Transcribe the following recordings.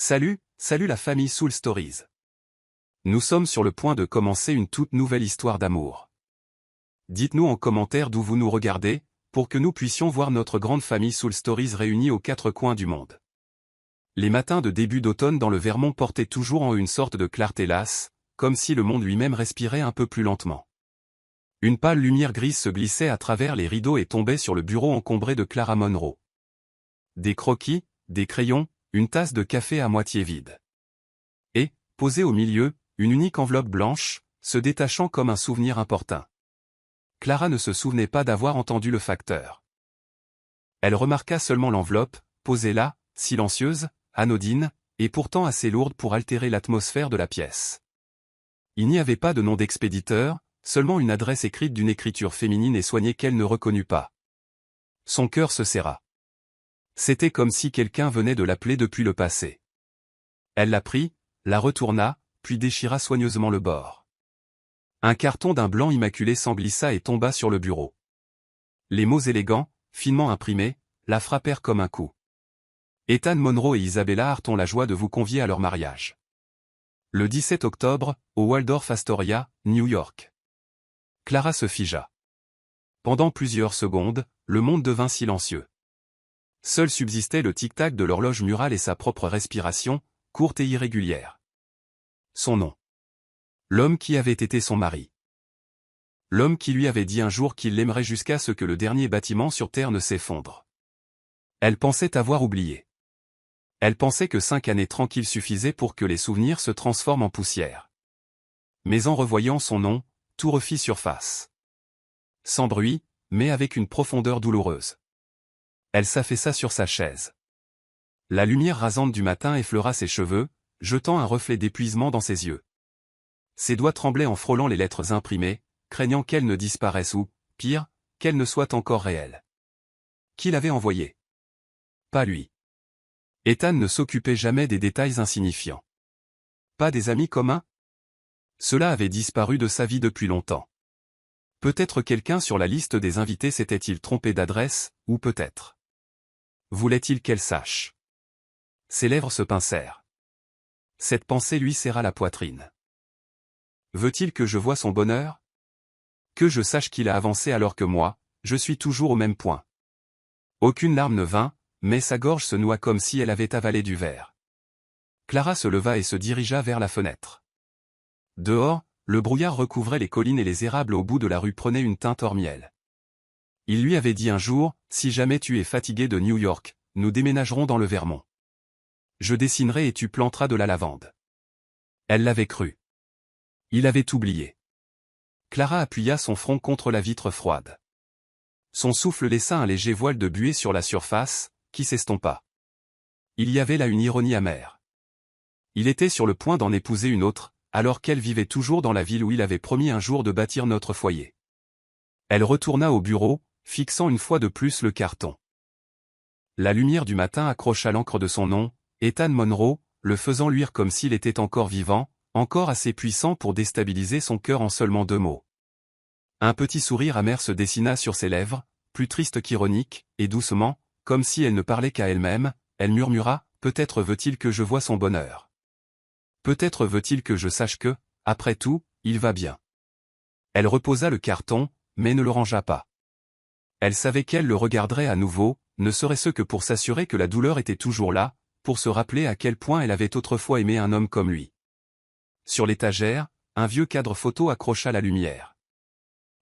Salut la famille Soul Stories. Nous sommes sur le point de commencer une toute nouvelle histoire d'amour. Dites-nous en commentaire d'où vous nous regardez, pour que nous puissions voir notre grande famille Soul Stories réunie aux quatre coins du monde. Les matins de début d'automne dans le Vermont portaient toujours en eux une sorte de clarté lasse, comme si le monde lui-même respirait un peu plus lentement. Une pâle lumière grise se glissait à travers les rideaux et tombait sur le bureau encombré de Clara Monroe. Des croquis, des crayons, une tasse de café à moitié vide. Et, posée au milieu, une unique enveloppe blanche, se détachant comme un souvenir importun. Clara ne se souvenait pas d'avoir entendu le facteur. Elle remarqua seulement l'enveloppe, posée là, silencieuse, anodine, et pourtant assez lourde pour altérer l'atmosphère de la pièce. Il n'y avait pas de nom d'expéditeur, seulement une adresse écrite d'une écriture féminine et soignée qu'elle ne reconnut pas. Son cœur se serra. C'était comme si quelqu'un venait de l'appeler depuis le passé. Elle la prit, la retourna, puis déchira soigneusement le bord. Un carton d'un blanc immaculé s'en glissa et tomba sur le bureau. Les mots élégants, finement imprimés, la frappèrent comme un coup. Ethan Monroe et Isabella Hart ont la joie de vous convier à leur mariage. Le 17 octobre, au Waldorf Astoria, New York. Clara se figea. Pendant plusieurs secondes, le monde devint silencieux. Seul subsistait le tic-tac de l'horloge murale et sa propre respiration, courte et irrégulière. Son nom. L'homme qui avait été son mari. L'homme qui lui avait dit un jour qu'il l'aimerait jusqu'à ce que le dernier bâtiment sur terre ne s'effondre. Elle pensait avoir oublié. Elle pensait que 5 années tranquilles suffisaient pour que les souvenirs se transforment en poussière. Mais en revoyant son nom, tout refit surface. Sans bruit, mais avec une profondeur douloureuse. Elle s'affaissa sur sa chaise. La lumière rasante du matin effleura ses cheveux, jetant un reflet d'épuisement dans ses yeux. Ses doigts tremblaient en frôlant les lettres imprimées, craignant qu'elles ne disparaissent ou, pire, qu'elles ne soient encore réelles. Qui l'avait envoyé? Pas lui. Ethan ne s'occupait jamais des détails insignifiants. Pas des amis communs? Cela avait disparu de sa vie depuis longtemps. Peut-être quelqu'un sur la liste des invités s'était-il trompé d'adresse, ou peut-être. Voulait-il qu'elle sache? Ses lèvres se pincèrent. Cette pensée lui serra la poitrine. Veut-il que je voie son bonheur? Que je sache qu'il a avancé alors que moi, je suis toujours au même point. Aucune larme ne vint, mais sa gorge se noua comme si elle avait avalé du verre. Clara se leva et se dirigea vers la fenêtre. Dehors, le brouillard recouvrait les collines et les érables au bout de la rue prenaient une teinte hors-miel. Il lui avait dit un jour, si jamais tu es fatigué de New York, nous déménagerons dans le Vermont. Je dessinerai et tu planteras de la lavande. Elle l'avait cru. Il avait oublié. Clara appuya son front contre la vitre froide. Son souffle laissa un léger voile de buée sur la surface, qui s'estompa. Il y avait là une ironie amère. Il était sur le point d'en épouser une autre, alors qu'elle vivait toujours dans la ville où il avait promis un jour de bâtir notre foyer. Elle retourna au bureau, fixant une fois de plus le carton. La lumière du matin accrocha l'encre de son nom, Ethan Monroe, le faisant luire comme s'il était encore vivant, encore assez puissant pour déstabiliser son cœur en seulement 2 mots. Un petit sourire amer se dessina sur ses lèvres, plus triste qu'ironique, et doucement, comme si elle ne parlait qu'à elle-même, elle murmura, peut-être veut-il que je voie son bonheur. Peut-être veut-il que je sache que, après tout, il va bien. Elle reposa le carton, mais ne le rangea pas. Elle savait qu'elle le regarderait à nouveau, ne serait-ce que pour s'assurer que la douleur était toujours là, pour se rappeler à quel point elle avait autrefois aimé un homme comme lui. Sur l'étagère, un vieux cadre photo accrocha la lumière.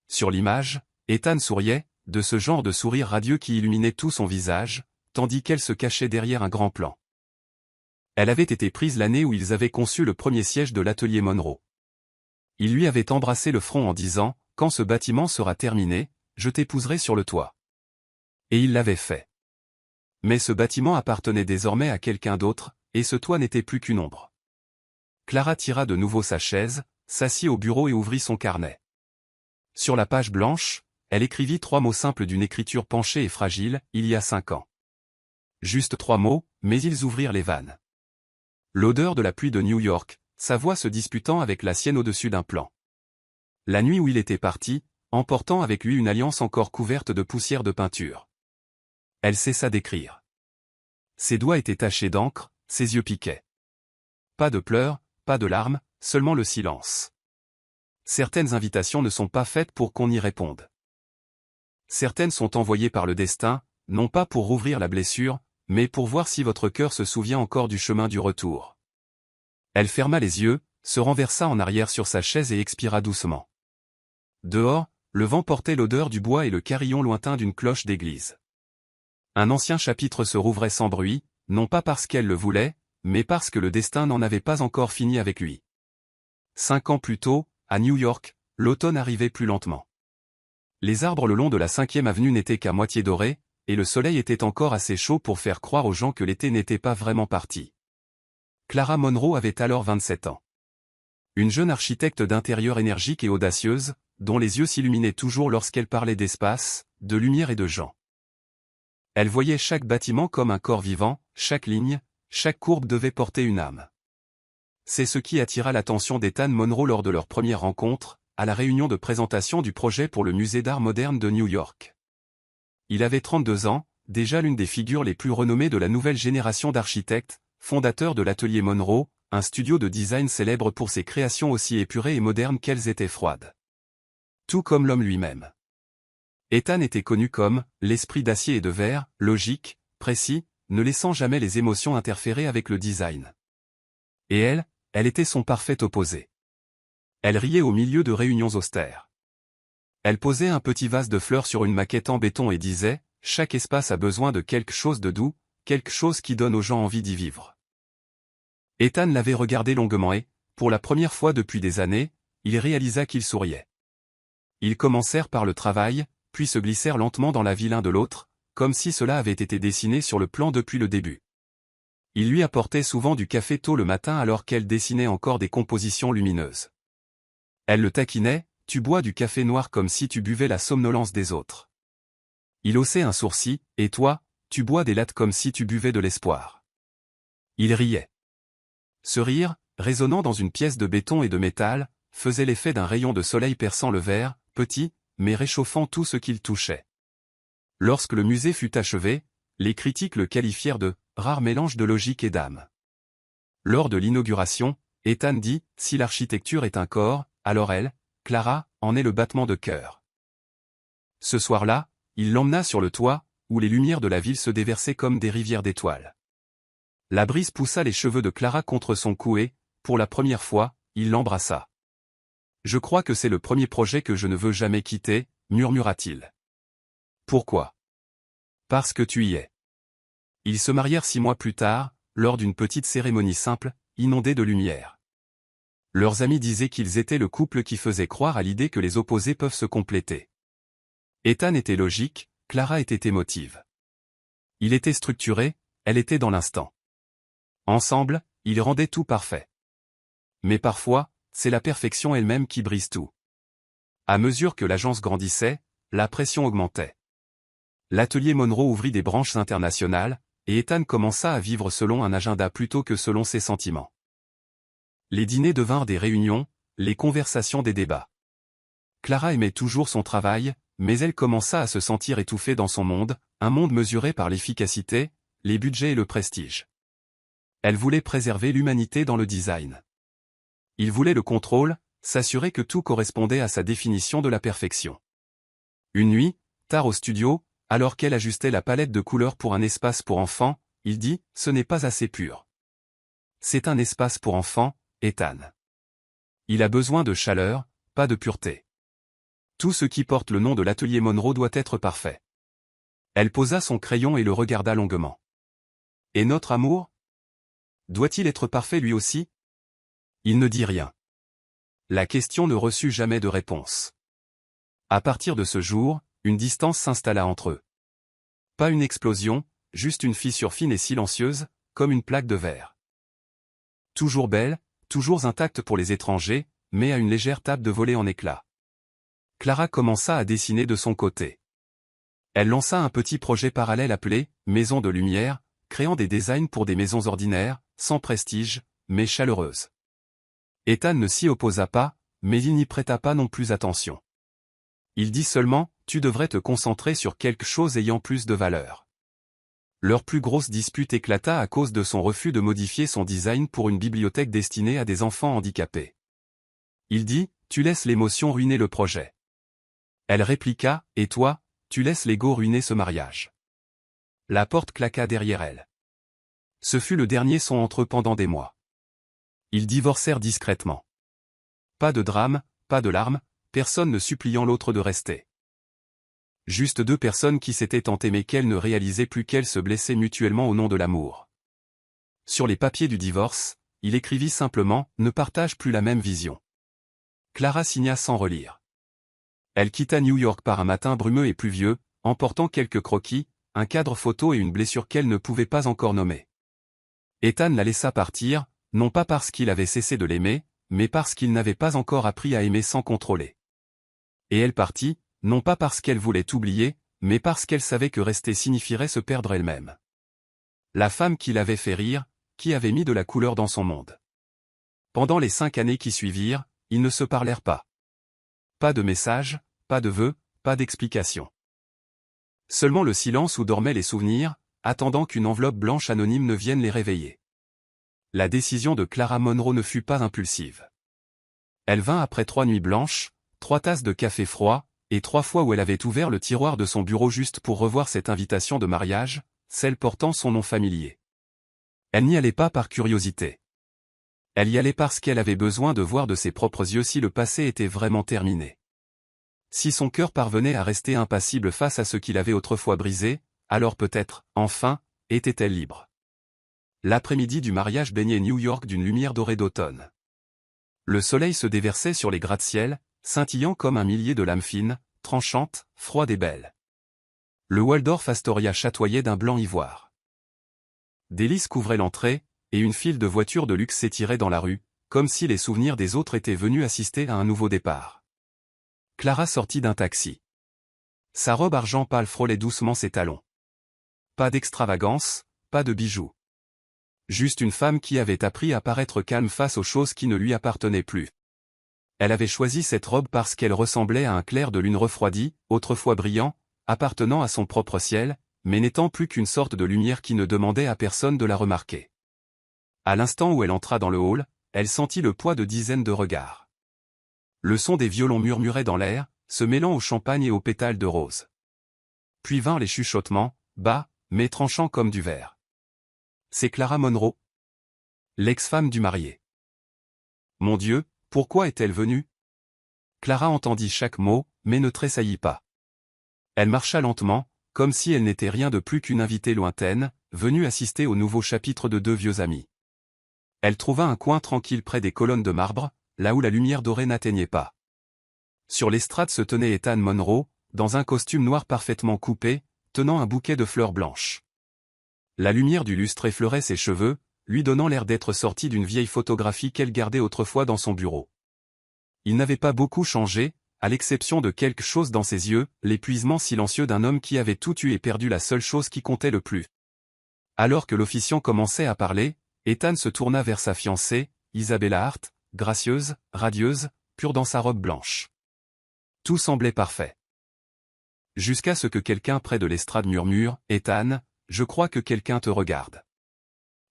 Sur l'image, Ethan souriait, de ce genre de sourire radieux qui illuminait tout son visage, tandis qu'elle se cachait derrière un grand plan. Elle avait été prise l'année où ils avaient conçu le premier siège de l'atelier Monroe. Il lui avait embrassé le front en disant, « Quand ce bâtiment sera terminé, je t'épouserai sur le toit. » Et il l'avait fait. Mais ce bâtiment appartenait désormais à quelqu'un d'autre, et ce toit n'était plus qu'une ombre. Clara tira de nouveau sa chaise, s'assit au bureau et ouvrit son carnet. Sur la page blanche, elle écrivit 3 mots simples d'une écriture penchée et fragile, il y a 5 ans. Juste 3 mots, mais ils ouvrirent les vannes. L'odeur de la pluie de New York, sa voix se disputant avec la sienne au-dessus d'un plan. La nuit où il était parti, emportant avec lui une alliance encore couverte de poussière de peinture. Elle cessa d'écrire. Ses doigts étaient tachés d'encre, ses yeux piquaient. Pas de pleurs, pas de larmes, seulement le silence. Certaines invitations ne sont pas faites pour qu'on y réponde. Certaines sont envoyées par le destin, non pas pour rouvrir la blessure, mais pour voir si votre cœur se souvient encore du chemin du retour. Elle ferma les yeux, se renversa en arrière sur sa chaise et expira doucement. Dehors, le vent portait l'odeur du bois et le carillon lointain d'une cloche d'église. Un ancien chapitre se rouvrait sans bruit, non pas parce qu'elle le voulait, mais parce que le destin n'en avait pas encore fini avec lui. 5 ans plus tôt, à New York, l'automne arrivait plus lentement. Les arbres le long de la 5e avenue n'étaient qu'à moitié dorés, et le soleil était encore assez chaud pour faire croire aux gens que l'été n'était pas vraiment parti. Clara Monroe avait alors 27 ans. Une jeune architecte d'intérieur énergique et audacieuse, dont les yeux s'illuminaient toujours lorsqu'elle parlait d'espace, de lumière et de gens. Elle voyait chaque bâtiment comme un corps vivant, chaque ligne, chaque courbe devait porter une âme. C'est ce qui attira l'attention d'Ethan Monroe lors de leur première rencontre, à la réunion de présentation du projet pour le musée d'art moderne de New York. Il avait 32 ans, déjà l'une des figures les plus renommées de la nouvelle génération d'architectes, fondateur de l'atelier Monroe, un studio de design célèbre pour ses créations aussi épurées et modernes qu'elles étaient froides. Tout comme l'homme lui-même. Ethan était connu comme l'esprit d'acier et de verre, logique, précis, ne laissant jamais les émotions interférer avec le design. Et elle était son parfait opposé. Elle riait au milieu de réunions austères. Elle posait un petit vase de fleurs sur une maquette en béton et disait « Chaque espace a besoin de quelque chose de doux, quelque chose qui donne aux gens envie d'y vivre. » Ethan l'avait regardé longuement et, pour la première fois depuis des années, il réalisa qu'il souriait. Ils commencèrent par le travail, puis se glissèrent lentement dans la vie l'un de l'autre, comme si cela avait été dessiné sur le plan depuis le début. Il lui apportait souvent du café tôt le matin alors qu'elle dessinait encore des compositions lumineuses. Elle le taquinait, « Tu bois du café noir comme si tu buvais la somnolence des autres. » Il haussait un sourcil, « Et toi, tu bois des lattes comme si tu buvais de l'espoir. » Il riait. Ce rire, résonnant dans une pièce de béton et de métal, faisait l'effet d'un rayon de soleil perçant le verre, petit, mais réchauffant tout ce qu'il touchait. Lorsque le musée fut achevé, les critiques le qualifièrent de « rare mélange de logique et d'âme ». Lors de l'inauguration, Ethan dit « Si l'architecture est un corps, alors elle, Clara, en est le battement de cœur. » Ce soir-là, il l'emmena sur le toit, où les lumières de la ville se déversaient comme des rivières d'étoiles. La brise poussa les cheveux de Clara contre son cou et, pour la première fois, il l'embrassa. « Je crois que c'est le premier projet que je ne veux jamais quitter, » murmura-t-il. « Pourquoi ? » « Parce que tu y es. » Ils se marièrent 6 mois plus tard, lors d'une petite cérémonie simple, inondée de lumière. Leurs amis disaient qu'ils étaient le couple qui faisait croire à l'idée que les opposés peuvent se compléter. Ethan était logique, Clara était émotive. Il était structuré, elle était dans l'instant. Ensemble, ils rendaient tout parfait. Mais parfois, c'est la perfection elle-même qui brise tout. À mesure que l'agence grandissait, la pression augmentait. L'atelier Monroe ouvrit des branches internationales, et Ethan commença à vivre selon un agenda plutôt que selon ses sentiments. Les dîners devinrent des réunions, les conversations des débats. Clara aimait toujours son travail, mais elle commença à se sentir étouffée dans son monde, un monde mesuré par l'efficacité, les budgets et le prestige. Elle voulait préserver l'humanité dans le design. Il voulait le contrôle, s'assurer que tout correspondait à sa définition de la perfection. Une nuit, tard au studio, alors qu'elle ajustait la palette de couleurs pour un espace pour enfants, il dit « Ce n'est pas assez pur. » C'est un espace pour enfants, Ethan. Il a besoin de chaleur, pas de pureté. Tout ce qui porte le nom de l'atelier Monroe doit être parfait. Elle posa son crayon et le regarda longuement. Et notre amour ? Doit-il être parfait lui aussi ? Il ne dit rien. La question ne reçut jamais de réponse. À partir de ce jour, une distance s'installa entre eux. Pas une explosion, juste une fissure fine et silencieuse, comme une plaque de verre. Toujours belle, toujours intacte pour les étrangers, mais à une légère tape de volée en éclats. Clara commença à dessiner de son côté. Elle lança un petit projet parallèle appelé « Maison de lumière », créant des designs pour des maisons ordinaires, sans prestige, mais chaleureuses. Ethan ne s'y opposa pas, mais il n'y prêta pas non plus attention. Il dit seulement « Tu devrais te concentrer sur quelque chose ayant plus de valeur. » Leur plus grosse dispute éclata à cause de son refus de modifier son design pour une bibliothèque destinée à des enfants handicapés. Il dit, « Tu laisses l'émotion ruiner le projet. » Elle répliqua, « Et toi, tu laisses l'ego ruiner ce mariage. » La porte claqua derrière elle. Ce fut le dernier son entre eux pendant des mois. Ils divorcèrent discrètement. Pas de drame, pas de larmes, personne ne suppliant l'autre de rester. Juste deux personnes qui s'étaient tant aimées qu'elles ne réalisaient plus qu'elles se blessaient mutuellement au nom de l'amour. Sur les papiers du divorce, il écrivit simplement « Ne partage plus la même vision ». Clara signa sans relire. Elle quitta New York par un matin brumeux et pluvieux, emportant quelques croquis, un cadre photo et une blessure qu'elle ne pouvait pas encore nommer. Ethan la laissa partir, non pas parce qu'il avait cessé de l'aimer, mais parce qu'il n'avait pas encore appris à aimer sans contrôler. Et elle partit, non pas parce qu'elle voulait oublier, mais parce qu'elle savait que rester signifierait se perdre elle-même. La femme qui l'avait fait rire, qui avait mis de la couleur dans son monde. Pendant les 5 années qui suivirent, ils ne se parlèrent pas. Pas de messages, pas de vœux, pas d'explications. Seulement le silence où dormaient les souvenirs, attendant qu'une enveloppe blanche anonyme ne vienne les réveiller. La décision de Clara Monroe ne fut pas impulsive. Elle vint après 3 nuits blanches, 3 tasses de café froid, et 3 fois où elle avait ouvert le tiroir de son bureau juste pour revoir cette invitation de mariage, celle portant son nom familier. Elle n'y allait pas par curiosité. Elle y allait parce qu'elle avait besoin de voir de ses propres yeux si le passé était vraiment terminé. Si son cœur parvenait à rester impassible face à ce qu'il avait autrefois brisé, alors peut-être, enfin, était-elle libre. L'après-midi du mariage baignait New York d'une lumière dorée d'automne. Le soleil se déversait sur les gratte-ciel, scintillant comme un millier de lames fines, tranchantes, froides et belles. Le Waldorf Astoria chatoyait d'un blanc ivoire. Des lys couvraient l'entrée, et une file de voitures de luxe s'étirait dans la rue, comme si les souvenirs des autres étaient venus assister à un nouveau départ. Clara sortit d'un taxi. Sa robe argent pâle frôlait doucement ses talons. Pas d'extravagance, pas de bijoux. Juste une femme qui avait appris à paraître calme face aux choses qui ne lui appartenaient plus. Elle avait choisi cette robe parce qu'elle ressemblait à un clair de lune refroidi, autrefois brillant, appartenant à son propre ciel, mais n'étant plus qu'une sorte de lumière qui ne demandait à personne de la remarquer. À l'instant où elle entra dans le hall, elle sentit le poids de dizaines de regards. Le son des violons murmurait dans l'air, se mêlant au champagne et aux pétales de rose. Puis vinrent les chuchotements, bas, mais tranchants comme du verre. C'est Clara Monroe, l'ex-femme du marié. Mon Dieu, pourquoi est-elle venue? Clara entendit chaque mot, mais ne tressaillit pas. Elle marcha lentement, comme si elle n'était rien de plus qu'une invitée lointaine, venue assister au nouveau chapitre de 2 vieux amis. Elle trouva un coin tranquille près des colonnes de marbre, là où la lumière dorée n'atteignait pas. Sur l'estrade se tenait Ethan Monroe, dans un costume noir parfaitement coupé, tenant un bouquet de fleurs blanches. La lumière du lustre effleurait ses cheveux, lui donnant l'air d'être sorti d'une vieille photographie qu'elle gardait autrefois dans son bureau. Il n'avait pas beaucoup changé, à l'exception de quelque chose dans ses yeux, l'épuisement silencieux d'un homme qui avait tout eu et perdu la seule chose qui comptait le plus. Alors que l'officiant commençait à parler, Ethan se tourna vers sa fiancée, Isabella Hart, gracieuse, radieuse, pure dans sa robe blanche. Tout semblait parfait. Jusqu'à ce que quelqu'un près de l'estrade murmure, « Ethan, je crois que quelqu'un te regarde. »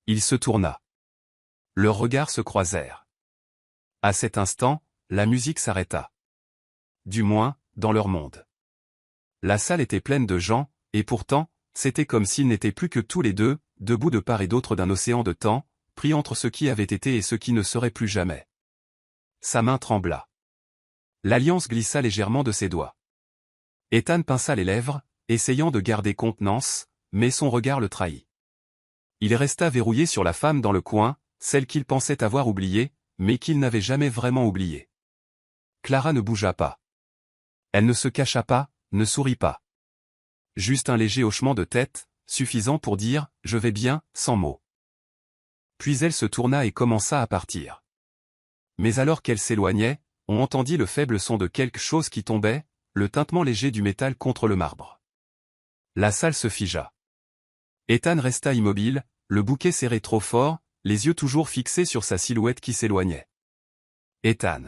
Il se tourna. Leurs regards se croisèrent. À cet instant, la musique s'arrêta. Du moins, dans leur monde. La salle était pleine de gens, et pourtant, c'était comme s'ils n'étaient plus que tous les deux, debout de part et d'autre d'un océan de temps, pris entre ce qui avait été et ce qui ne serait plus jamais. Sa main trembla. L'alliance glissa légèrement de ses doigts. Ethan pinça les lèvres, essayant de garder contenance, mais son regard le trahit. Il resta verrouillé sur la femme dans le coin, celle qu'il pensait avoir oubliée, mais qu'il n'avait jamais vraiment oubliée. Clara ne bougea pas. Elle ne se cacha pas, ne sourit pas. Juste un léger hochement de tête, suffisant pour dire « je vais bien », sans mots. Puis elle se tourna et commença à partir. Mais alors qu'elle s'éloignait, on entendit le faible son de quelque chose qui tombait, le tintement léger du métal contre le marbre. La salle se figea. Ethan resta immobile, le bouquet serré trop fort, les yeux toujours fixés sur sa silhouette qui s'éloignait. Ethan.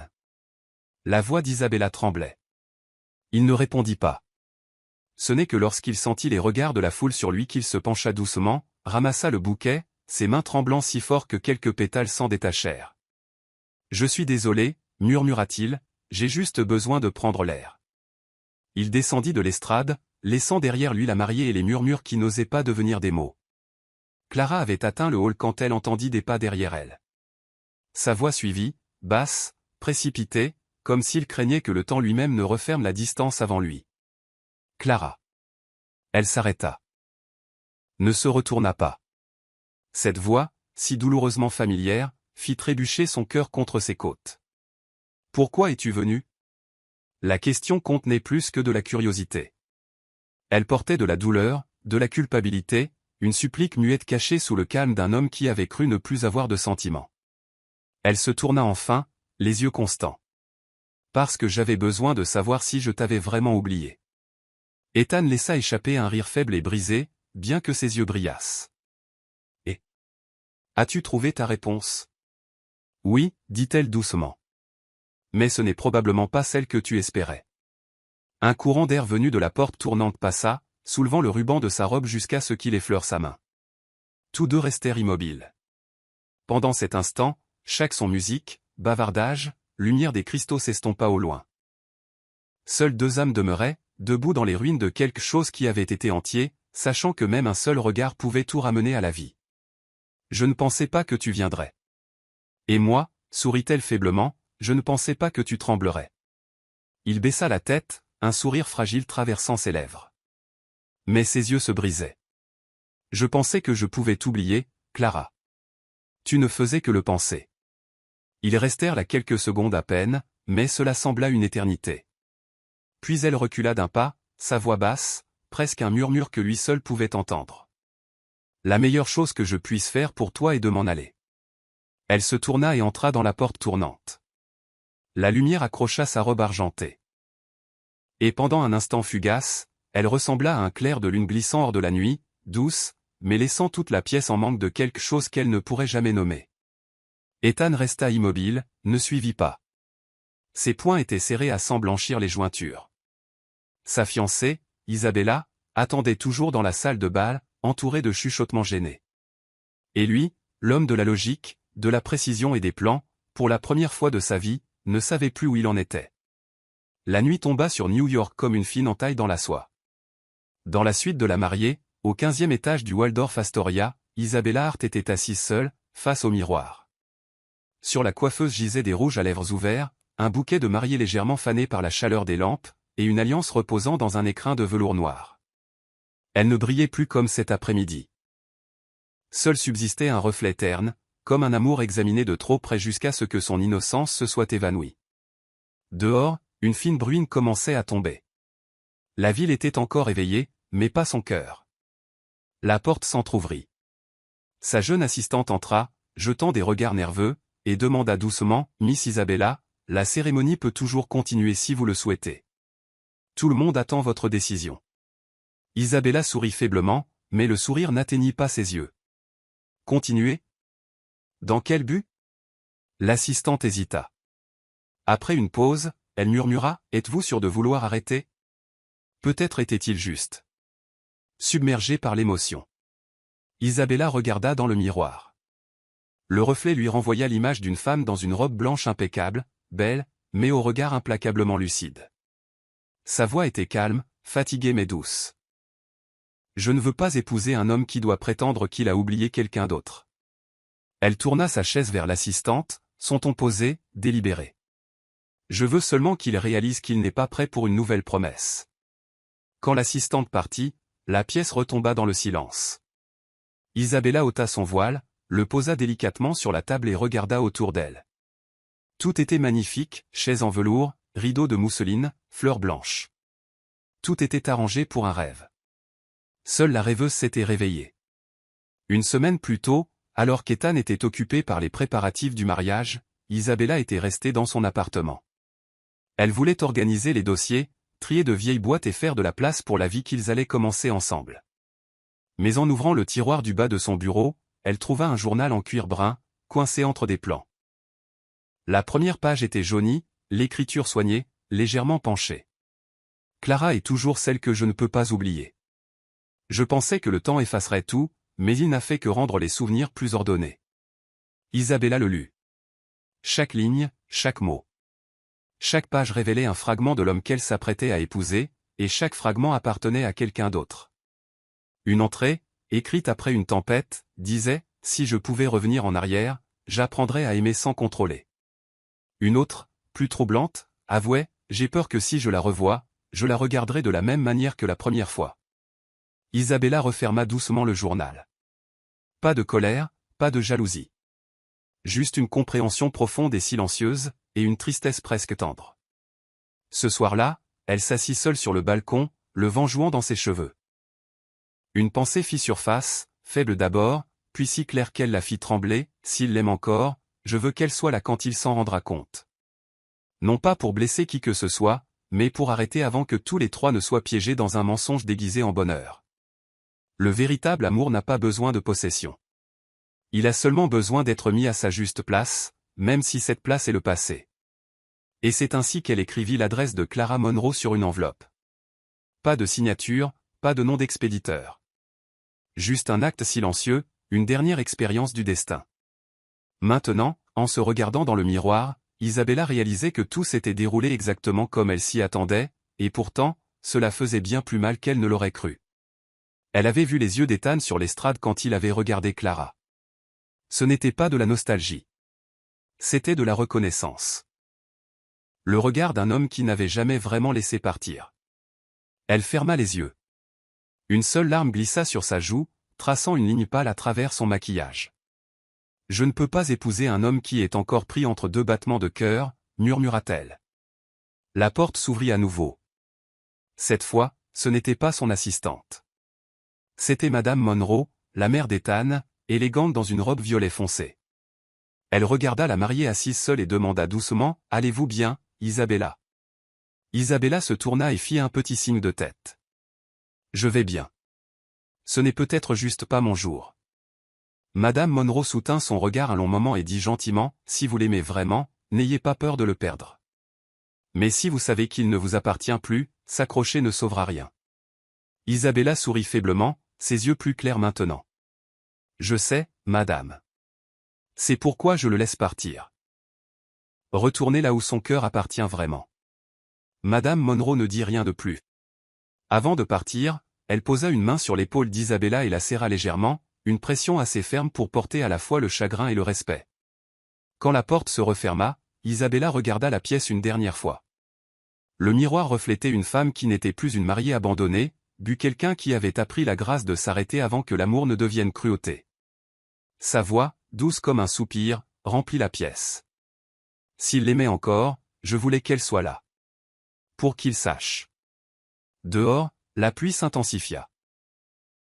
La voix d'Isabella tremblait. Il ne répondit pas. Ce n'est que lorsqu'il sentit les regards de la foule sur lui qu'il se pencha doucement, ramassa le bouquet, ses mains tremblant si fort que quelques pétales s'en détachèrent. « Je suis désolé, murmura-t-il, j'ai juste besoin de prendre l'air. » Il descendit de l'estrade, laissant derrière lui la mariée et les murmures qui n'osaient pas devenir des mots. Clara avait atteint le hall quand elle entendit des pas derrière elle. Sa voix suivit, basse, précipitée, comme s'il craignait que le temps lui-même ne referme la distance avant lui. Clara. Elle s'arrêta. Ne se retourna pas. Cette voix, si douloureusement familière, fit trébucher son cœur contre ses côtes. « Pourquoi es-tu venue » La question contenait plus que de la curiosité. Elle portait de la douleur, de la culpabilité, une supplique muette cachée sous le calme d'un homme qui avait cru ne plus avoir de sentiments. Elle se tourna enfin, les yeux constants. « Parce que j'avais besoin de savoir si je t'avais vraiment oublié. » Ethan laissa échapper un rire faible et brisé, bien que ses yeux brillassent. « Et as-tu trouvé ta réponse » ? « Oui, dit-elle doucement. Mais ce n'est probablement pas celle que tu espérais. » Un courant d'air venu de la porte tournante passa, soulevant le ruban de sa robe jusqu'à ce qu'il effleure sa main. Tous deux restèrent immobiles. Pendant cet instant, chaque son musique, bavardage, lumière des cristaux s'estompa au loin. Seules deux âmes demeuraient, debout dans les ruines de quelque chose qui avait été entier, sachant que même un seul regard pouvait tout ramener à la vie. « Je ne pensais pas que tu viendrais. » « Et moi, sourit-elle faiblement, je ne pensais pas que tu tremblerais. » Il baissa la tête, un sourire fragile traversant ses lèvres. Mais ses yeux se brisaient. « Je pensais que je pouvais t'oublier, Clara. » Tu ne faisais que le penser. Ils restèrent là quelques secondes à peine, mais cela sembla une éternité. Puis elle recula d'un pas, sa voix basse, presque un murmure que lui seul pouvait entendre. « La meilleure chose que je puisse faire pour toi est de m'en aller. » Elle se tourna et entra dans la porte tournante. La lumière accrocha sa robe argentée. Et pendant un instant fugace, elle ressembla à un clair de lune glissant hors de la nuit, douce, mais laissant toute la pièce en manque de quelque chose qu'elle ne pourrait jamais nommer. Ethan resta immobile, ne suivit pas. Ses poings étaient serrés à s'en blanchir les jointures. Sa fiancée, Isabella, attendait toujours dans la salle de bal, entourée de chuchotements gênés. Et lui, l'homme de la logique, de la précision et des plans, pour la première fois de sa vie, ne savait plus où il en était. La nuit tomba sur New York comme une fine entaille dans la soie. Dans la suite de la mariée, au 15e étage du Waldorf Astoria, Isabella Hart était assise seule, face au miroir. Sur la coiffeuse gisaient des rouges à lèvres ouverts, un bouquet de mariée légèrement fané par la chaleur des lampes, et une alliance reposant dans un écrin de velours noir. Elle ne brillait plus comme cet après-midi. Seul subsistait un reflet terne, comme un amour examiné de trop près jusqu'à ce que son innocence se soit évanouie. Dehors, une fine bruine commençait à tomber. La ville était encore éveillée, mais pas son cœur. La porte s'entr'ouvrit. Sa jeune assistante entra, jetant des regards nerveux, et demanda doucement, « Miss Isabella, la cérémonie peut toujours continuer si vous le souhaitez. Tout le monde attend votre décision. » Isabella sourit faiblement, mais le sourire n'atteignit pas ses yeux. « Continuer ? Dans quel but ?» L'assistante hésita. Après une pause, elle murmura, « Êtes-vous sûr de vouloir arrêter ?» Peut-être était-il juste. Submergée par l'émotion. Isabella regarda dans le miroir. Le reflet lui renvoya l'image d'une femme dans une robe blanche impeccable, belle, mais au regard implacablement lucide. Sa voix était calme, fatiguée mais douce. « Je ne veux pas épouser un homme qui doit prétendre qu'il a oublié quelqu'un d'autre. » Elle tourna sa chaise vers l'assistante, son ton posé, délibéré. « Je veux seulement qu'il réalise qu'il n'est pas prêt pour une nouvelle promesse. » Quand l'assistante partit, la pièce retomba dans le silence. Isabella ôta son voile, le posa délicatement sur la table et regarda autour d'elle. Tout était magnifique, chaises en velours, rideaux de mousseline, fleurs blanches. Tout était arrangé pour un rêve. Seule la rêveuse s'était réveillée. Une semaine plus tôt, alors qu'Ethan était occupé par les préparatifs du mariage, Isabella était restée dans son appartement. Elle voulait organiser les dossiers, trier de vieilles boîtes et faire de la place pour la vie qu'ils allaient commencer ensemble. Mais en ouvrant le tiroir du bas de son bureau, elle trouva un journal en cuir brun, coincé entre des plans. La première page était jaunie, l'écriture soignée, légèrement penchée. Clara est toujours celle que je ne peux pas oublier. Je pensais que le temps effacerait tout, mais il n'a fait que rendre les souvenirs plus ordonnés. Isabella le lut. Chaque ligne, chaque mot. Chaque page révélait un fragment de l'homme qu'elle s'apprêtait à épouser, et chaque fragment appartenait à quelqu'un d'autre. Une entrée, écrite après une tempête, disait « Si je pouvais revenir en arrière, j'apprendrais à aimer sans contrôler ». Une autre, plus troublante, avouait « J'ai peur que si je la revois, je la regarderai de la même manière que la première fois ». Isabella referma doucement le journal. Pas de colère, pas de jalousie. Juste une compréhension profonde et silencieuse, et une tristesse presque tendre. Ce soir-là, elle s'assit seule sur le balcon, le vent jouant dans ses cheveux. Une pensée fit surface, faible d'abord, puis si claire qu'elle la fit trembler. S'il l'aime encore, je veux qu'elle soit là quand il s'en rendra compte. Non pas pour blesser qui que ce soit, mais pour arrêter avant que tous les trois ne soient piégés dans un mensonge déguisé en bonheur. Le véritable amour n'a pas besoin de possession. Il a seulement besoin d'être mis à sa juste place, même si cette place est le passé. Et c'est ainsi qu'elle écrivit l'adresse de Clara Monroe sur une enveloppe. Pas de signature, pas de nom d'expéditeur. Juste un acte silencieux, une dernière expérience du destin. Maintenant, en se regardant dans le miroir, Isabella réalisait que tout s'était déroulé exactement comme elle s'y attendait, et pourtant, cela faisait bien plus mal qu'elle ne l'aurait cru. Elle avait vu les yeux d'Ethan sur l'estrade quand il avait regardé Clara. Ce n'était pas de la nostalgie. C'était de la reconnaissance. Le regard d'un homme qui n'avait jamais vraiment laissé partir. Elle ferma les yeux. Une seule larme glissa sur sa joue, traçant une ligne pâle à travers son maquillage. « Je ne peux pas épouser un homme qui est encore pris entre deux battements de cœur », murmura-t-elle. La porte s'ouvrit à nouveau. Cette fois, ce n'était pas son assistante. C'était Madame Monroe, la mère d'Ethan, élégante dans une robe violet foncé. Elle regarda la mariée assise seule et demanda doucement « Allez-vous bien, Isabella ?» Isabella se tourna et fit un petit signe de tête. « Je vais bien. Ce n'est peut-être juste pas mon jour. » Madame Monroe soutint son regard un long moment et dit gentiment « Si vous l'aimez vraiment, n'ayez pas peur de le perdre. Mais si vous savez qu'il ne vous appartient plus, s'accrocher ne sauvera rien. » Isabella sourit faiblement, ses yeux plus clairs maintenant. « Je sais, madame. C'est pourquoi je le laisse partir. Retournez là où son cœur appartient vraiment. » Madame Monroe ne dit rien de plus. Avant de partir, elle posa une main sur l'épaule d'Isabella et la serra légèrement, une pression assez ferme pour porter à la fois le chagrin et le respect. Quand la porte se referma, Isabella regarda la pièce une dernière fois. Le miroir reflétait une femme qui n'était plus une mariée abandonnée, but quelqu'un qui avait appris la grâce de s'arrêter avant que l'amour ne devienne cruauté. Sa voix, douce comme un soupir, remplit la pièce. S'il l'aimait encore, je voulais qu'elle soit là. Pour qu'il sache. Dehors, la pluie s'intensifia.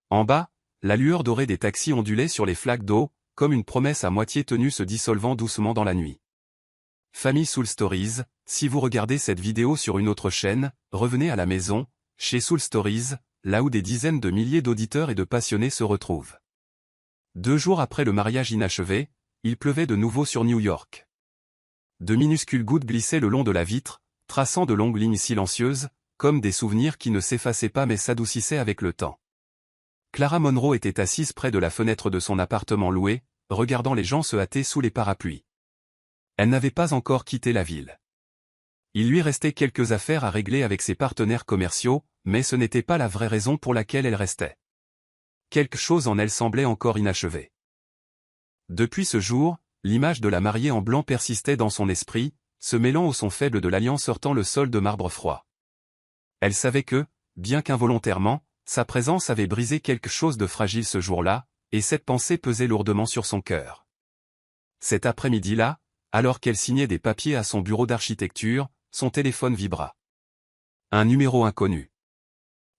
En bas, la lueur dorée des taxis ondulait sur les flaques d'eau, comme une promesse à moitié tenue se dissolvant doucement dans la nuit. Famille Soul Stories, si vous regardez cette vidéo sur une autre chaîne, revenez à la maison, chez Soul Stories, là où des dizaines de milliers d'auditeurs et de passionnés se retrouvent. 2 jours après le mariage inachevé, il pleuvait de nouveau sur New York. De minuscules gouttes glissaient le long de la vitre, traçant de longues lignes silencieuses, comme des souvenirs qui ne s'effaçaient pas mais s'adoucissaient avec le temps. Clara Monroe était assise près de la fenêtre de son appartement loué, regardant les gens se hâter sous les parapluies. Elle n'avait pas encore quitté la ville. Il lui restait quelques affaires à régler avec ses partenaires commerciaux, mais ce n'était pas la vraie raison pour laquelle elle restait. Quelque chose en elle semblait encore inachevé. Depuis ce jour, l'image de la mariée en blanc persistait dans son esprit, se mêlant au son faible de l'alliance heurtant le sol de marbre froid. Elle savait que, bien qu'involontairement, sa présence avait brisé quelque chose de fragile ce jour-là, et cette pensée pesait lourdement sur son cœur. Cet après-midi-là, alors qu'elle signait des papiers à son bureau d'architecture, son téléphone vibra. Un numéro inconnu.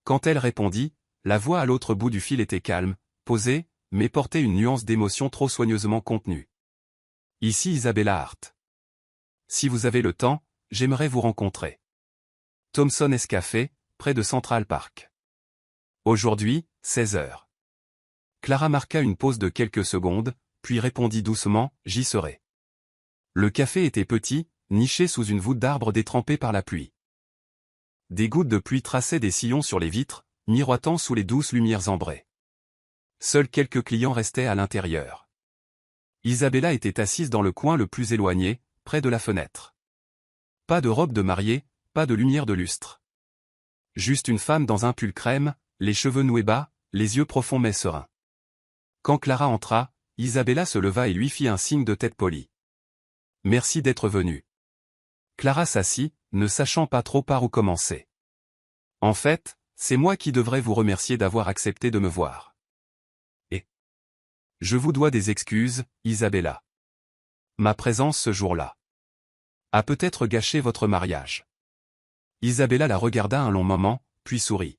Quand elle répondit, la voix à l'autre bout du fil était calme, posée, mais portait une nuance d'émotion trop soigneusement contenue. Ici Isabella Hart. Si vous avez le temps, j'aimerais vous rencontrer. Thomson Café, près de Central Park. Aujourd'hui, 16 heures. Clara marqua une pause de quelques secondes, puis répondit doucement, j'y serai. Le café était petit, niché sous une voûte d'arbres détrempés par la pluie. Des gouttes de pluie traçaient des sillons sur les vitres, miroitant sous les douces lumières ambrées. Seuls quelques clients restaient à l'intérieur. Isabella était assise dans le coin le plus éloigné, près de la fenêtre. Pas de robe de mariée, pas de lumière de lustre. Juste une femme dans un pull crème, les cheveux noués bas, les yeux profonds mais sereins. Quand Clara entra, Isabella se leva et lui fit un signe de tête poli. « Merci d'être venue. » Clara s'assit, ne sachant pas trop par où commencer. « En fait, c'est moi qui devrais vous remercier d'avoir accepté de me voir. Et je vous dois des excuses, Isabella. Ma présence ce jour-là a peut-être gâché votre mariage. » Isabella la regarda un long moment, puis sourit.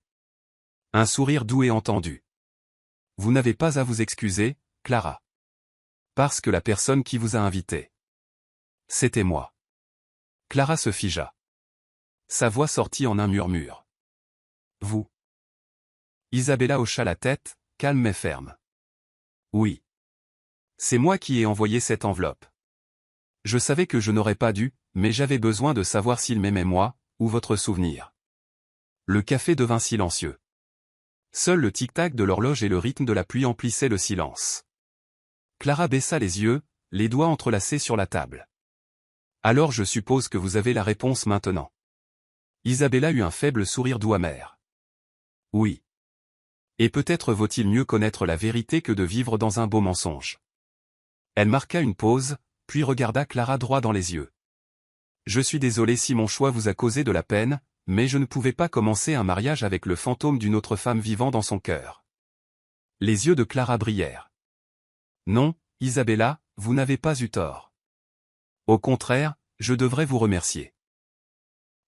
Un sourire doux et entendu. « Vous n'avez pas à vous excuser, Clara. Parce que la personne qui vous a invité, c'était moi. » Clara se figea. Sa voix sortit en un murmure. « Vous ?» Isabella hocha la tête, calme mais ferme. « Oui. C'est moi qui ai envoyé cette enveloppe. Je savais que je n'aurais pas dû, mais j'avais besoin de savoir s'il m'aimait moi, ou votre souvenir. » Le café devint silencieux. Seul le tic-tac de l'horloge et le rythme de la pluie emplissaient le silence. Clara baissa les yeux, les doigts entrelacés sur la table. « Alors je suppose que vous avez la réponse maintenant. » Isabella eut un faible sourire doux amer. « Oui. Et peut-être vaut-il mieux connaître la vérité que de vivre dans un beau mensonge. » Elle marqua une pause, puis regarda Clara droit dans les yeux. « Je suis désolé si mon choix vous a causé de la peine, mais je ne pouvais pas commencer un mariage avec le fantôme d'une autre femme vivant dans son cœur. » Les yeux de Clara brillèrent. « Non, Isabella, vous n'avez pas eu tort. Au contraire, je devrais vous remercier.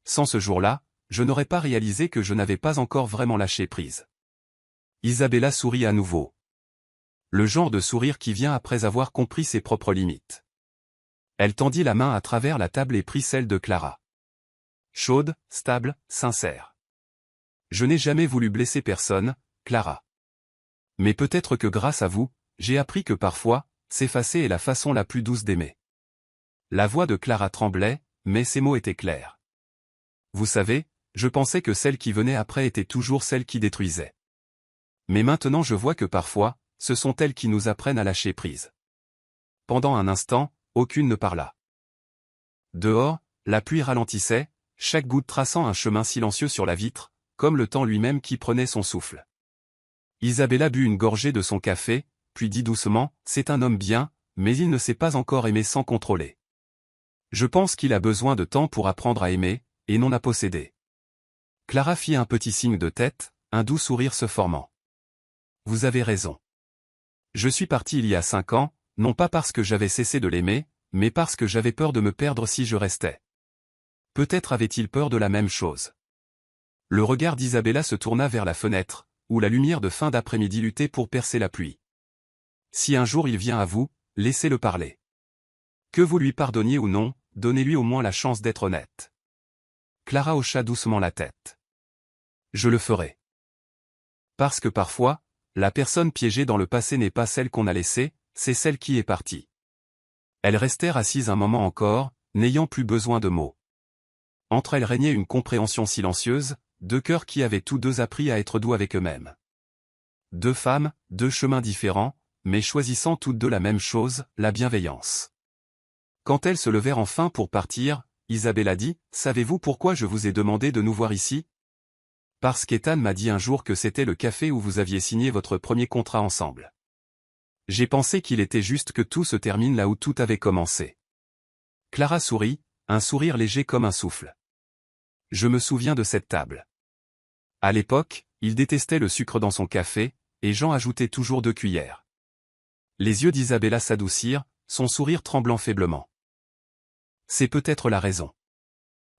Sans ce jour-là, je n'aurais pas réalisé que je n'avais pas encore vraiment lâché prise. » Isabella sourit à nouveau. Le genre de sourire qui vient après avoir compris ses propres limites. Elle tendit la main à travers la table et prit celle de Clara. Chaude, stable, sincère. « Je n'ai jamais voulu blesser personne, Clara. Mais peut-être que grâce à vous, j'ai appris que parfois, s'effacer est la façon la plus douce d'aimer. » La voix de Clara tremblait, mais ses mots étaient clairs. « Vous savez, je pensais que celle qui venait après était toujours celle qui détruisait. Mais maintenant je vois que parfois, ce sont elles qui nous apprennent à lâcher prise. » Pendant un instant, aucune ne parla. Dehors, la pluie ralentissait, chaque goutte traçant un chemin silencieux sur la vitre, comme le temps lui-même qui prenait son souffle. Isabella but une gorgée de son café, puis dit doucement, « C'est un homme bien, mais il ne sait pas encore aimer sans contrôler. Je pense qu'il a besoin de temps pour apprendre à aimer, et non à posséder. » Clara fit un petit signe de tête, un doux sourire se formant. « Vous avez raison. Je suis partie il y a 5 ans, non pas parce que j'avais cessé de l'aimer, mais parce que j'avais peur de me perdre si je restais. Peut-être avait-il peur de la même chose. » Le regard d'Isabella se tourna vers la fenêtre, où la lumière de fin d'après-midi luttait pour percer la pluie. « Si un jour il vient à vous, laissez-le parler. Que vous lui pardonniez ou non, donnez-lui au moins la chance d'être honnête. » Clara hocha doucement la tête. « Je le ferai. Parce que parfois, la personne piégée dans le passé n'est pas celle qu'on a laissée, c'est celle qui est partie. » Elles restèrent assises un moment encore, n'ayant plus besoin de mots. Entre elles régnait une compréhension silencieuse, 2 cœurs qui avaient tous deux appris à être doux avec eux-mêmes. 2 femmes, 2 chemins différents, mais choisissant toutes deux la même chose, la bienveillance. Quand elles se levèrent enfin pour partir, Isabella dit, « Savez-vous pourquoi je vous ai demandé de nous voir ici ? Parce qu'Ethan m'a dit un jour que c'était le café où vous aviez signé votre premier contrat ensemble. J'ai pensé qu'il était juste que tout se termine là où tout avait commencé. » Clara sourit, un sourire léger comme un souffle. « Je me souviens de cette table. À l'époque, il détestait le sucre dans son café, et Jean ajoutait toujours 2 cuillères. » Les yeux d'Isabella s'adoucirent, son sourire tremblant faiblement. « C'est peut-être la raison.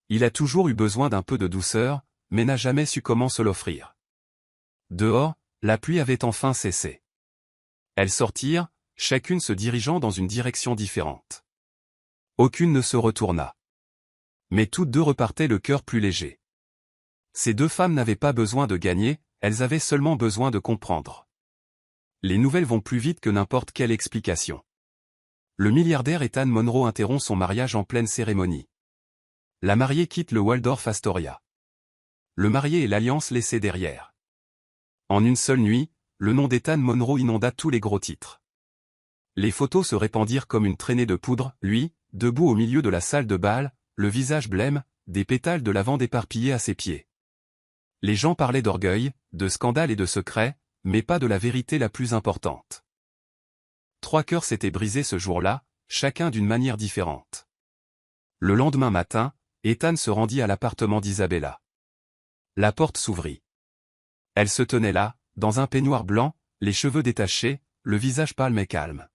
Il a toujours eu besoin d'un peu de douceur, mais n'a jamais su comment se l'offrir. » Dehors, la pluie avait enfin cessé. Elles sortirent, chacune se dirigeant dans une direction différente. Aucune ne se retourna. Mais toutes deux repartaient le cœur plus léger. Ces 2 femmes n'avaient pas besoin de gagner, elles avaient seulement besoin de comprendre. Les nouvelles vont plus vite que n'importe quelle explication. Le milliardaire Ethan Monroe interrompt son mariage en pleine cérémonie. La mariée quitte le Waldorf Astoria. le marié et l'alliance laissée derrière. En une seule nuit, le nom d'Ethan Monroe inonda tous les gros titres. Les photos se répandirent comme une traînée de poudre, lui, debout au milieu de la salle de bal, le visage blême, des pétales de lavande éparpillés à ses pieds. Les gens parlaient d'orgueil, de scandale et de secrets, mais pas de la vérité la plus importante. 3 cœurs s'étaient brisés ce jour-là, chacun d'une manière différente. Le lendemain matin, Ethan se rendit à l'appartement d'Isabella. La porte s'ouvrit. Elle se tenait là, dans un peignoir blanc, les cheveux détachés, le visage pâle mais calme.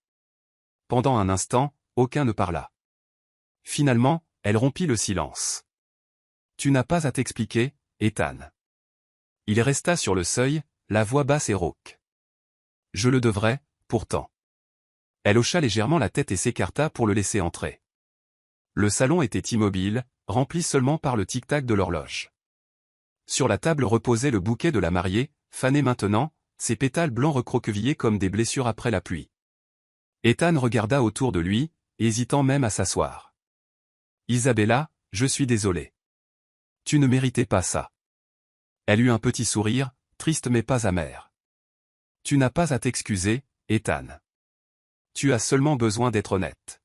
Pendant un instant, aucun ne parla. Finalement, elle rompit le silence. « Tu n'as pas à t'expliquer, Ethan. » Il resta sur le seuil, la voix basse et rauque. « Je le devrais, pourtant. » Elle hocha légèrement la tête et s'écarta pour le laisser entrer. Le salon était immobile, rempli seulement par le tic-tac de l'horloge. Sur la table reposait le bouquet de la mariée, fané maintenant, ses pétales blancs recroquevillés comme des blessures après la pluie. Ethan regarda autour de lui, hésitant même à s'asseoir. « Isabella, je suis désolé. Tu ne méritais pas ça. » Elle eut un petit sourire, triste mais pas amer. « Tu n'as pas à t'excuser, Ethan. Tu as seulement besoin d'être honnête. »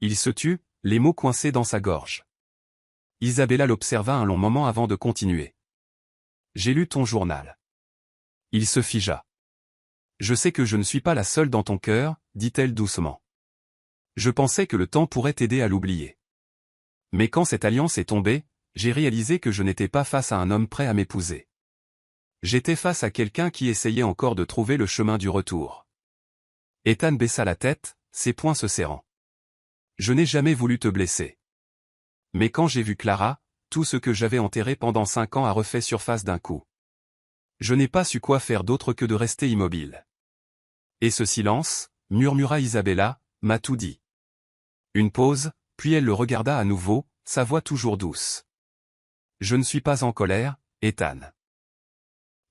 Il se tut, les mots coincés dans sa gorge. Isabella l'observa un long moment avant de continuer. « J'ai lu ton journal. » Il se figea. « Je sais que je ne suis pas la seule dans ton cœur, dit-elle doucement. Je pensais que le temps pourrait t'aider à l'oublier. Mais quand cette alliance est tombée, j'ai réalisé que je n'étais pas face à un homme prêt à m'épouser. J'étais face à quelqu'un qui essayait encore de trouver le chemin du retour. » Ethan baissa la tête, ses poings se serrant. « Je n'ai jamais voulu te blesser. Mais quand j'ai vu Clara, tout ce que j'avais enterré pendant 5 ans a refait surface d'un coup. Je n'ai pas su quoi faire d'autre que de rester immobile. » Et ce silence, murmura Isabella, m'a tout dit. Une pause, puis elle le regarda à nouveau, sa voix toujours douce. « Je ne suis pas en colère, Ethan.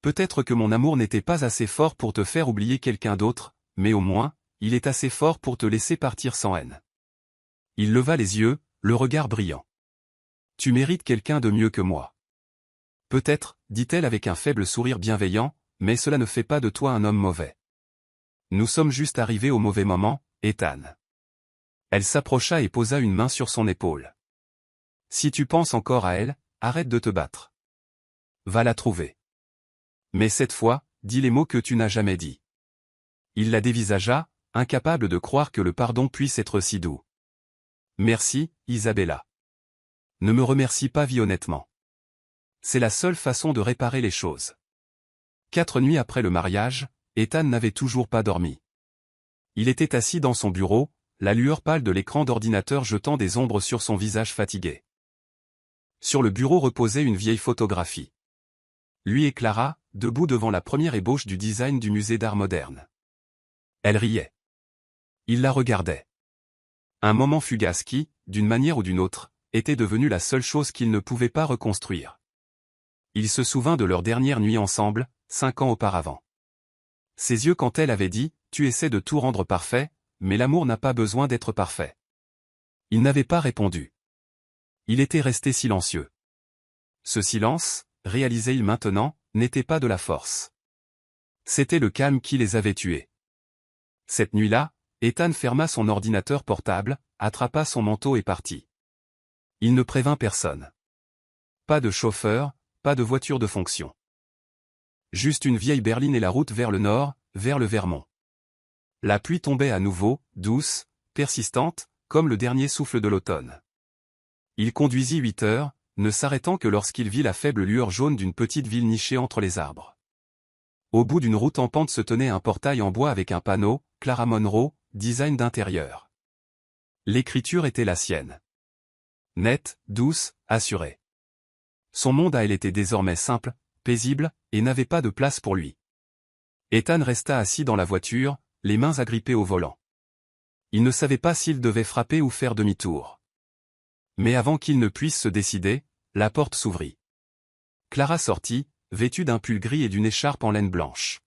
Peut-être que mon amour n'était pas assez fort pour te faire oublier quelqu'un d'autre, mais au moins, il est assez fort pour te laisser partir sans haine. » Il leva les yeux, le regard brillant. « Tu mérites quelqu'un de mieux que moi. » Peut-être, dit-elle avec un faible sourire bienveillant, mais cela ne fait pas de toi un homme mauvais. Nous sommes juste arrivés au mauvais moment, Ethan. Elle s'approcha et posa une main sur son épaule. Si tu penses encore à elle, arrête de te battre. Va la trouver. Mais cette fois, dis les mots que tu n'as jamais dit. Il la dévisagea, incapable de croire que le pardon puisse être si doux. Merci, Isabella. Ne me remercie pas vie honnêtement. C'est la seule façon de réparer les choses. 4 nuits après le mariage, Ethan n'avait toujours pas dormi. Il était assis dans son bureau, la lueur pâle de l'écran d'ordinateur jetant des ombres sur son visage fatigué. Sur le bureau reposait une vieille photographie. Lui et Clara, debout devant la première ébauche du design du musée d'art moderne. Elle riait. Il la regardait. Un moment fugace qui, d'une manière ou d'une autre, était devenu la seule chose qu'il ne pouvait pas reconstruire. Il se souvint de leur dernière nuit ensemble, 5 ans auparavant. Ses yeux quand elle avait dit, « Tu essaies de tout rendre parfait, mais l'amour n'a pas besoin d'être parfait. » Il n'avait pas répondu. Il était resté silencieux. Ce silence, réalisait-il maintenant, n'était pas de la force. C'était le calme qui les avait tués. Cette nuit-là, Ethan ferma son ordinateur portable, attrapa son manteau et partit. Il ne prévint personne. Pas de chauffeur, pas de voiture de fonction. Juste une vieille berline et la route vers le nord, vers le Vermont. La pluie tombait à nouveau, douce, persistante, comme le dernier souffle de l'automne. Il conduisit 8 heures, ne s'arrêtant que lorsqu'il vit la faible lueur jaune d'une petite ville nichée entre les arbres. Au bout d'une route en pente se tenait un portail en bois avec un panneau, « Clara Monroe, design d'intérieur ». L'écriture était la sienne. Nette, douce, assurée. Son monde à elle était désormais simple, paisible, et n'avait pas de place pour lui. Ethan resta assis dans la voiture, les mains agrippées au volant. Il ne savait pas s'il devait frapper ou faire demi-tour. Mais avant qu'il ne puisse se décider, la porte s'ouvrit. Clara sortit, vêtue d'un pull gris et d'une écharpe en laine blanche.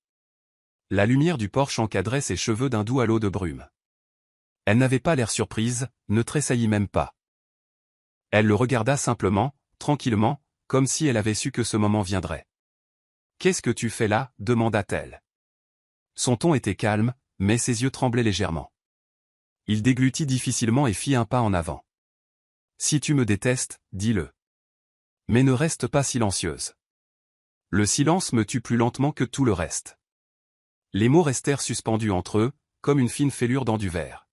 La lumière du porche encadrait ses cheveux d'un doux halo de brume. Elle n'avait pas l'air surprise, ne tressaillit même pas. Elle le regarda simplement, tranquillement, comme si elle avait su que ce moment viendrait. « Qu'est-ce que tu fais là » demanda-t-elle. Son ton était calme, mais ses yeux tremblaient légèrement. Il déglutit difficilement et fit un pas en avant. « Si tu me détestes, dis-le. Mais ne reste pas silencieuse. Le silence me tue plus lentement que tout le reste. » Les mots restèrent suspendus entre eux, comme une fine fêlure dans du verre.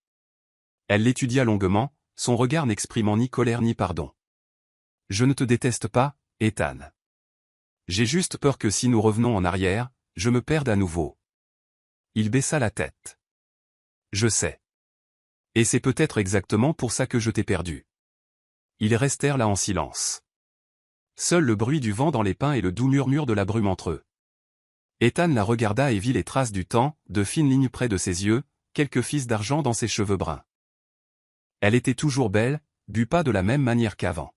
Elle l'étudia longuement, son regard n'exprimant ni colère ni pardon. « Je ne te déteste pas, Ethan. J'ai juste peur que si nous revenons en arrière, je me perde à nouveau. » Il baissa la tête. « Je sais. Et c'est peut-être exactement pour ça que je t'ai perdu. » Ils restèrent là en silence. Seul le bruit du vent dans les pins et le doux murmure de la brume entre eux. Ethan la regarda et vit les traces du temps, de fines lignes près de ses yeux, quelques fils d'argent dans ses cheveux bruns. Elle était toujours belle, but pas de la même manière qu'avant.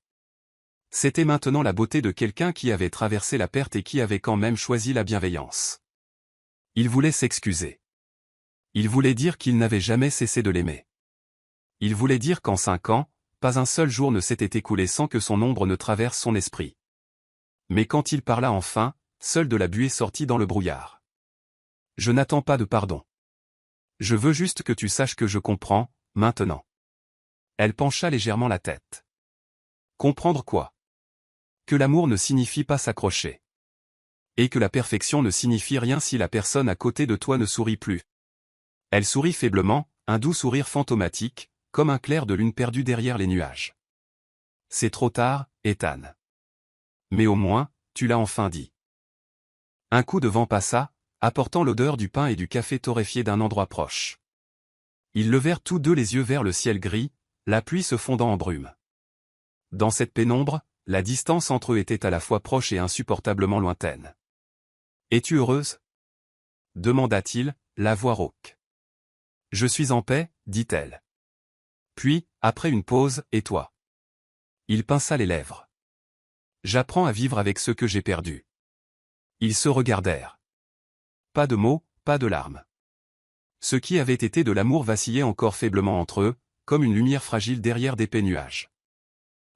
C'était maintenant la beauté de quelqu'un qui avait traversé la perte et qui avait quand même choisi la bienveillance. Il voulait s'excuser. Il voulait dire qu'il n'avait jamais cessé de l'aimer. Il voulait dire qu'en 5 ans, pas un seul jour ne s'était écoulé sans que son ombre ne traverse son esprit. Mais quand il parla enfin, seule de la buée sortit dans le brouillard. « Je n'attends pas de pardon. Je veux juste que tu saches que je comprends, maintenant. » Elle pencha légèrement la tête. « Comprendre quoi ? Que l'amour ne signifie pas s'accrocher. Et que la perfection ne signifie rien si la personne à côté de toi ne sourit plus. » Elle sourit faiblement, un doux sourire fantomatique, comme un clair de lune perdu derrière les nuages. « C'est trop tard, Ethan. Mais au moins, tu l'as enfin dit. » Un coup de vent passa, apportant l'odeur du pain et du café torréfié d'un endroit proche. Ils levèrent tous deux les yeux vers le ciel gris, la pluie se fondant en brume. Dans cette pénombre, la distance entre eux était à la fois proche et insupportablement lointaine. « Es-tu heureuse » demanda-t-il, la voix rauque. « Je suis en paix, dit-elle. Puis, après une pause, et toi ? » Il pinça les lèvres. « J'apprends à vivre avec ce que j'ai perdu. » Ils se regardèrent. Pas de mots, pas de larmes. Ce qui avait été de l'amour vacillait encore faiblement entre eux, comme une lumière fragile derrière d'épais nuages.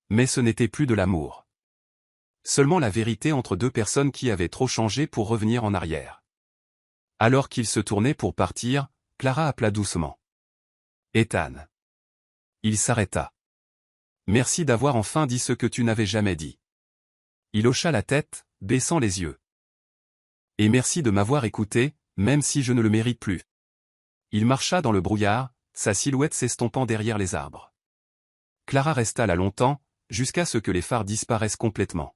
Mais ce n'était plus de l'amour. Seulement la vérité entre deux personnes qui avaient trop changé pour revenir en arrière. Alors qu'ils se tournaient pour partir, Clara appela doucement. « Ethan. » Il s'arrêta. « Merci d'avoir enfin dit ce que tu n'avais jamais dit. » Il hocha la tête, baissant les yeux. « Et merci de m'avoir écouté, même si je ne le mérite plus. » Il marcha dans le brouillard, sa silhouette s'estompant derrière les arbres. Clara resta là longtemps, jusqu'à ce que les phares disparaissent complètement.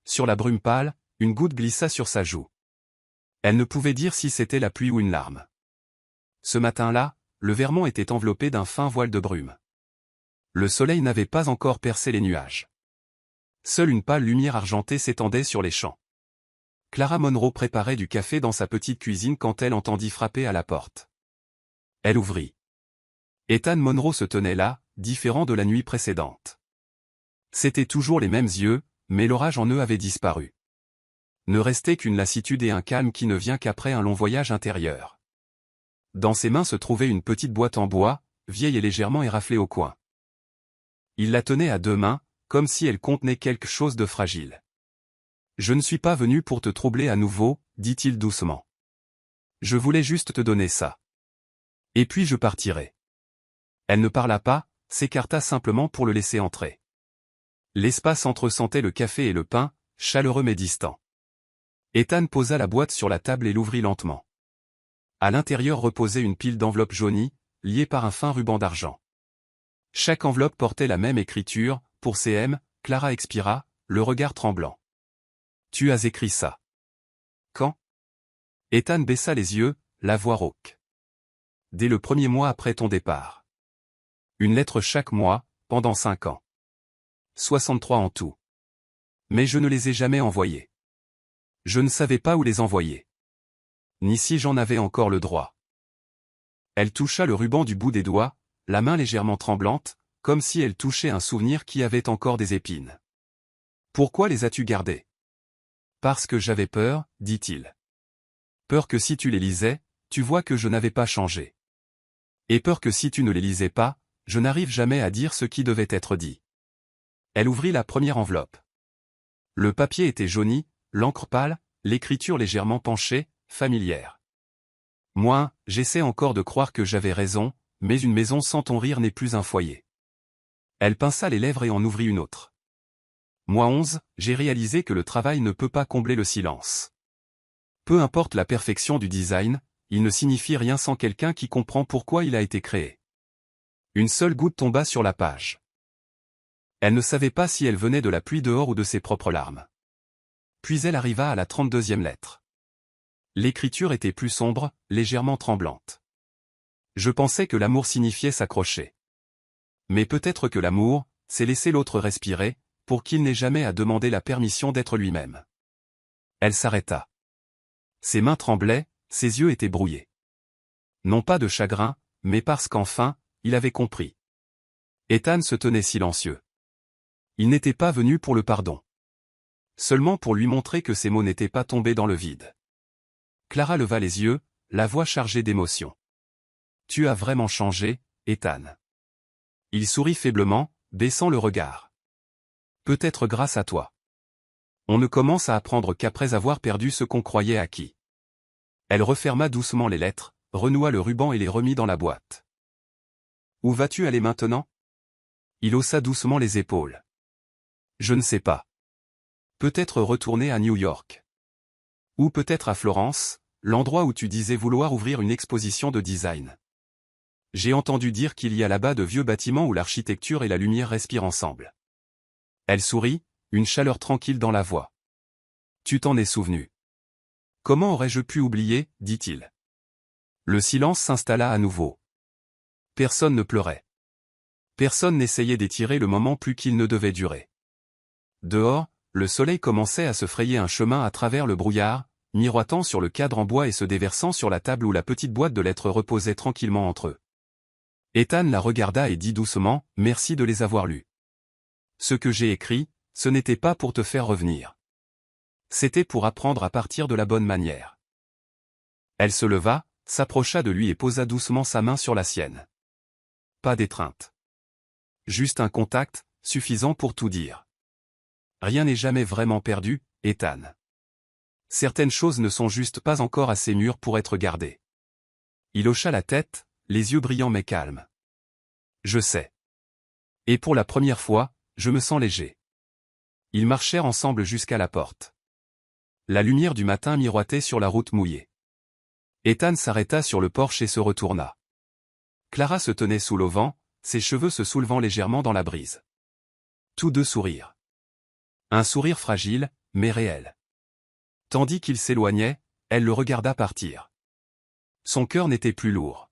Sur la brume pâle, une goutte glissa sur sa joue. Elle ne pouvait dire si c'était la pluie ou une larme. Ce matin-là, le Vermont était enveloppé d'un fin voile de brume. Le soleil n'avait pas encore percé les nuages. Seule une pâle lumière argentée s'étendait sur les champs. Clara Monroe préparait du café dans sa petite cuisine quand elle entendit frapper à la porte. Elle ouvrit. Ethan Monroe se tenait là, différent de la nuit précédente. C'étaient toujours les mêmes yeux, mais l'orage en eux avait disparu. Ne restait qu'une lassitude et un calme qui ne vient qu'après un long voyage intérieur. Dans ses mains se trouvait une petite boîte en bois, vieille et légèrement éraflée au coin. Il la tenait à 2 mains, comme si elle contenait quelque chose de fragile. « Je ne suis pas venu pour te troubler à nouveau, » dit-il doucement. « Je voulais juste te donner ça. Et puis je partirai. » Elle ne parla pas, s'écarta simplement pour le laisser entrer. L'espace entre sentait le café et le pain, chaleureux mais distant. Ethan posa la boîte sur la table et l'ouvrit lentement. À l'intérieur reposait une pile d'enveloppes jaunies, liées par un fin ruban d'argent. Chaque enveloppe portait la même écriture, pour CM, Clara expira, le regard tremblant. « Tu as écrit ça. Quand » Ethan baissa les yeux, la voix rauque. « Dès le 1er mois après ton départ. Une lettre chaque mois, pendant 5 ans. 63 en tout. Mais je ne les ai jamais envoyées. Je ne savais pas où les envoyer. Ni si j'en avais encore le droit. » Elle toucha le ruban du bout des doigts, la main légèrement tremblante, comme si elle touchait un souvenir qui avait encore des épines. « Pourquoi les as-tu gardés ?»« Parce que j'avais peur, » dit-il. « Peur que si tu les lisais, tu vois que je n'avais pas changé. Et peur que si tu ne les lisais pas, je n'arrive jamais à dire ce qui devait être dit. » Elle ouvrit la première enveloppe. Le papier était jauni, l'encre pâle, l'écriture légèrement penchée, familière. Moi, j'essaie encore de croire que j'avais raison, mais une maison sans ton rire n'est plus un foyer. Elle pinça les lèvres et en ouvrit une autre. Moi 11, j'ai réalisé que le travail ne peut pas combler le silence. Peu importe la perfection du design, il ne signifie rien sans quelqu'un qui comprend pourquoi il a été créé. Une seule goutte tomba sur la page. Elle ne savait pas si elle venait de la pluie dehors ou de ses propres larmes. Puis elle arriva à la 32e lettre. L'écriture était plus sombre, légèrement tremblante. Je pensais que l'amour signifiait s'accrocher. Mais peut-être que l'amour, c'est laisser l'autre respirer, pour qu'il n'ait jamais à demander la permission d'être lui-même. Elle s'arrêta. Ses mains tremblaient, ses yeux étaient brouillés. Non pas de chagrin, mais parce qu'enfin, il avait compris. Ethan se tenait silencieux. Il n'était pas venu pour le pardon. Seulement pour lui montrer que ses mots n'étaient pas tombés dans le vide. Clara leva les yeux, la voix chargée d'émotion. « Tu as vraiment changé, Ethan. » Il sourit faiblement, baissant le regard. « Peut-être grâce à toi. On ne commence à apprendre qu'après avoir perdu ce qu'on croyait acquis. » Elle referma doucement les lettres, renoua le ruban et les remit dans la boîte. « Où vas-tu aller maintenant ?» Il haussa doucement les épaules. « Je ne sais pas. Peut-être retourner à New York. Ou peut-être à Florence, l'endroit où tu disais vouloir ouvrir une exposition de design. J'ai entendu dire qu'il y a là-bas de vieux bâtiments où l'architecture et la lumière respirent ensemble. » Elle sourit, une chaleur tranquille dans la voix. « Tu t'en es souvenu. »« Comment aurais-je pu oublier ?» dit-il. Le silence s'installa à nouveau. Personne ne pleurait. Personne n'essayait d'étirer le moment plus qu'il ne devait durer. Dehors, le soleil commençait à se frayer un chemin à travers le brouillard, miroitant sur le cadre en bois et se déversant sur la table où la petite boîte de lettres reposait tranquillement entre eux. Ethan la regarda et dit doucement, « Merci de les avoir lus. Ce que j'ai écrit, ce n'était pas pour te faire revenir. C'était pour apprendre à partir de la bonne manière. » Elle se leva, s'approcha de lui et posa doucement sa main sur la sienne. Pas d'étreinte. Juste un contact, suffisant pour tout dire. Rien n'est jamais vraiment perdu, Ethan. Certaines choses ne sont juste pas encore assez mûres pour être gardées. Il hocha la tête, les yeux brillants mais calmes. Je sais. Et pour la première fois, je me sens léger. Ils marchèrent ensemble jusqu'à la porte. La lumière du matin miroitait sur la route mouillée. Ethan s'arrêta sur le porche et se retourna. Clara se tenait sous l'auvent, ses cheveux se soulevant légèrement dans la brise. Tous deux sourirent. Un sourire fragile, mais réel. Tandis qu'il s'éloignait, elle le regarda partir. Son cœur n'était plus lourd.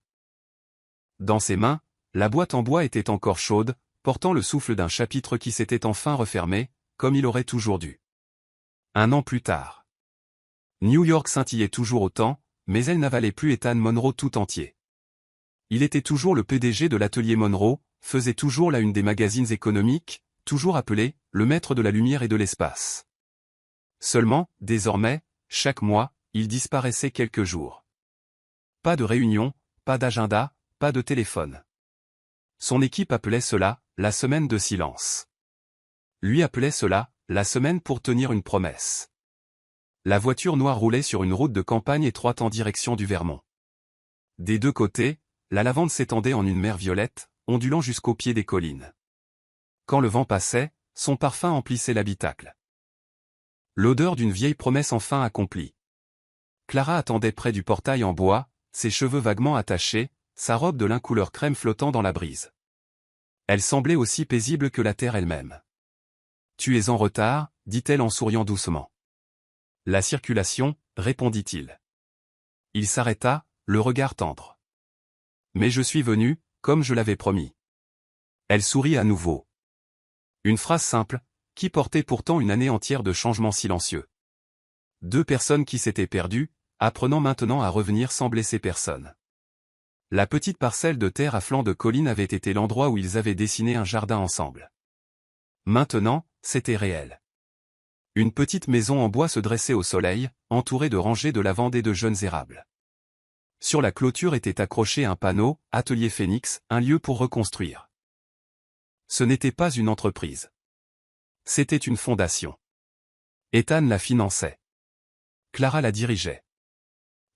Dans ses mains, la boîte en bois était encore chaude, portant le souffle d'un chapitre qui s'était enfin refermé, comme il aurait toujours dû. 1 an plus tard. New York scintillait toujours autant, mais elle n'avalait plus Ethan Monroe tout entier. Il était toujours le PDG de l'atelier Monroe, faisait toujours la une des magazines économiques, toujours appelé « le maître de la lumière et de l'espace ». Seulement, désormais, chaque mois, il disparaissait quelques jours. Pas de réunion, pas d'agenda, pas de téléphone. Son équipe appelait cela « la semaine de silence ». Lui appelait cela « la semaine pour tenir une promesse ». La voiture noire roulait sur une route de campagne étroite en direction du Vermont. Des deux côtés, la lavande s'étendait en une mer violette, ondulant jusqu'au pied des collines. Quand le vent passait, son parfum emplissait l'habitacle. L'odeur d'une vieille promesse enfin accomplie. Clara attendait près du portail en bois, ses cheveux vaguement attachés, sa robe de lin couleur crème flottant dans la brise. Elle semblait aussi paisible que la terre elle-même. « Tu es en retard » dit-elle en souriant doucement. « La circulation » répondit-il. Il s'arrêta, le regard tendre. « Mais je suis venu, comme je l'avais promis. » Elle sourit à nouveau. Une phrase simple, qui portait pourtant une année entière de changements silencieux. Deux personnes qui s'étaient perdues, apprenant maintenant à revenir sans blesser personne. La petite parcelle de terre à flanc de colline avait été l'endroit où ils avaient dessiné un jardin ensemble. Maintenant, c'était réel. Une petite maison en bois se dressait au soleil, entourée de rangées de lavande et de jeunes érables. Sur la clôture était accroché un panneau, Atelier Phénix, un lieu pour reconstruire. Ce n'était pas une entreprise. C'était une fondation. Ethan la finançait. Clara la dirigeait.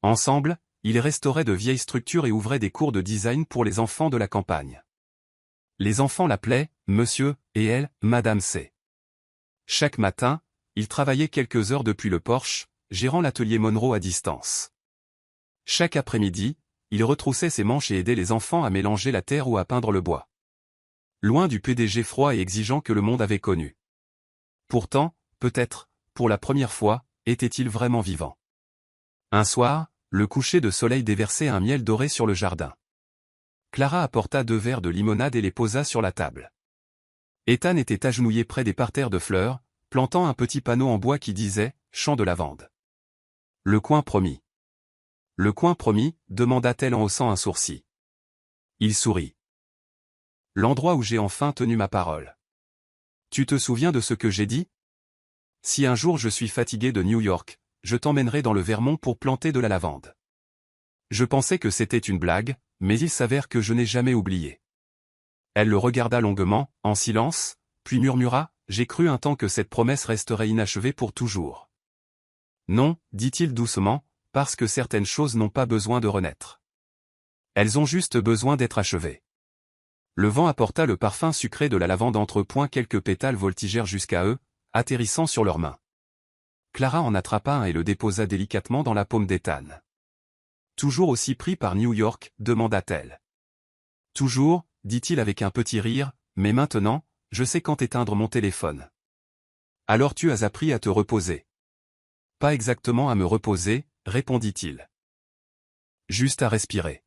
Ensemble, ils restauraient de vieilles structures et ouvraient des cours de design pour les enfants de la campagne. Les enfants l'appelaient « Monsieur » et elle « Madame C ». Chaque matin, ils travaillaient quelques heures depuis le porche, gérant l'atelier Monroe à distance. Chaque après-midi, il retroussait ses manches et aidait les enfants à mélanger la terre ou à peindre le bois. Loin du PDG froid et exigeant que le monde avait connu. Pourtant, peut-être, pour la première fois, était-il vraiment vivant. Un soir, le coucher de soleil déversait un miel doré sur le jardin. Clara apporta 2 verres de limonade et les posa sur la table. Ethan était agenouillé près des parterres de fleurs, plantant un petit panneau en bois qui disait « Champ de lavande ». Le coin promis. Le coin promis, demanda-t-elle en haussant un sourcil. Il sourit. L'endroit où j'ai enfin tenu ma parole. Tu te souviens de ce que j'ai dit? Si un jour je suis fatigué de New York, je t'emmènerai dans le Vermont pour planter de la lavande. Je pensais que c'était une blague, mais il s'avère que je n'ai jamais oublié. Elle le regarda longuement, en silence, puis murmura, j'ai cru un temps que cette promesse resterait inachevée pour toujours. Non, dit-il doucement, parce que certaines choses n'ont pas besoin de renaître. Elles ont juste besoin d'être achevées. Le vent apporta le parfum sucré de la lavande entre points, quelques pétales voltigèrent jusqu'à eux, atterrissant sur leurs mains. Clara en attrapa un et le déposa délicatement dans la paume d'Ethan. Toujours aussi pris par New York, demanda-t-elle. Toujours, dit-il avec un petit rire, mais maintenant, je sais quand éteindre mon téléphone. Alors tu as appris à te reposer. Pas exactement à me reposer, répondit-il. Juste à respirer.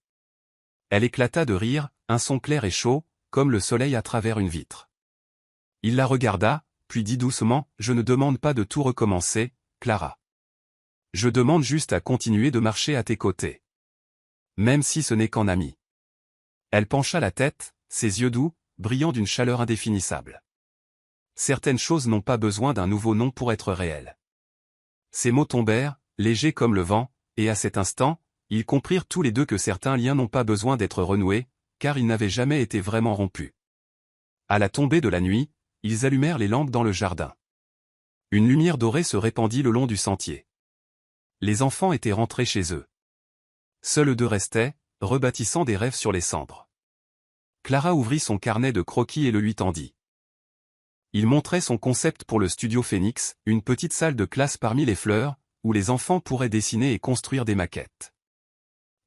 Elle éclata de rire, un son clair et chaud, comme le soleil à travers une vitre. Il la regarda, puis dit doucement, je ne demande pas de tout recommencer, Clara. Je demande juste à continuer de marcher à tes côtés. Même si ce n'est qu'en ami. Elle pencha la tête, ses yeux doux, brillant d'une chaleur indéfinissable. Certaines choses n'ont pas besoin d'un nouveau nom pour être réelles. Ces mots tombèrent, légers comme le vent, et à cet instant, ils comprirent tous les deux que certains liens n'ont pas besoin d'être renoués, car ils n'avaient jamais été vraiment rompus. À la tombée de la nuit, ils allumèrent les lampes dans le jardin. Une lumière dorée se répandit le long du sentier. Les enfants étaient rentrés chez eux. Seuls 2 restaient, rebâtissant des rêves sur les cendres. Clara ouvrit son carnet de croquis et le lui tendit. Il montrait son concept pour le studio Phoenix, une petite salle de classe parmi les fleurs, où les enfants pourraient dessiner et construire des maquettes.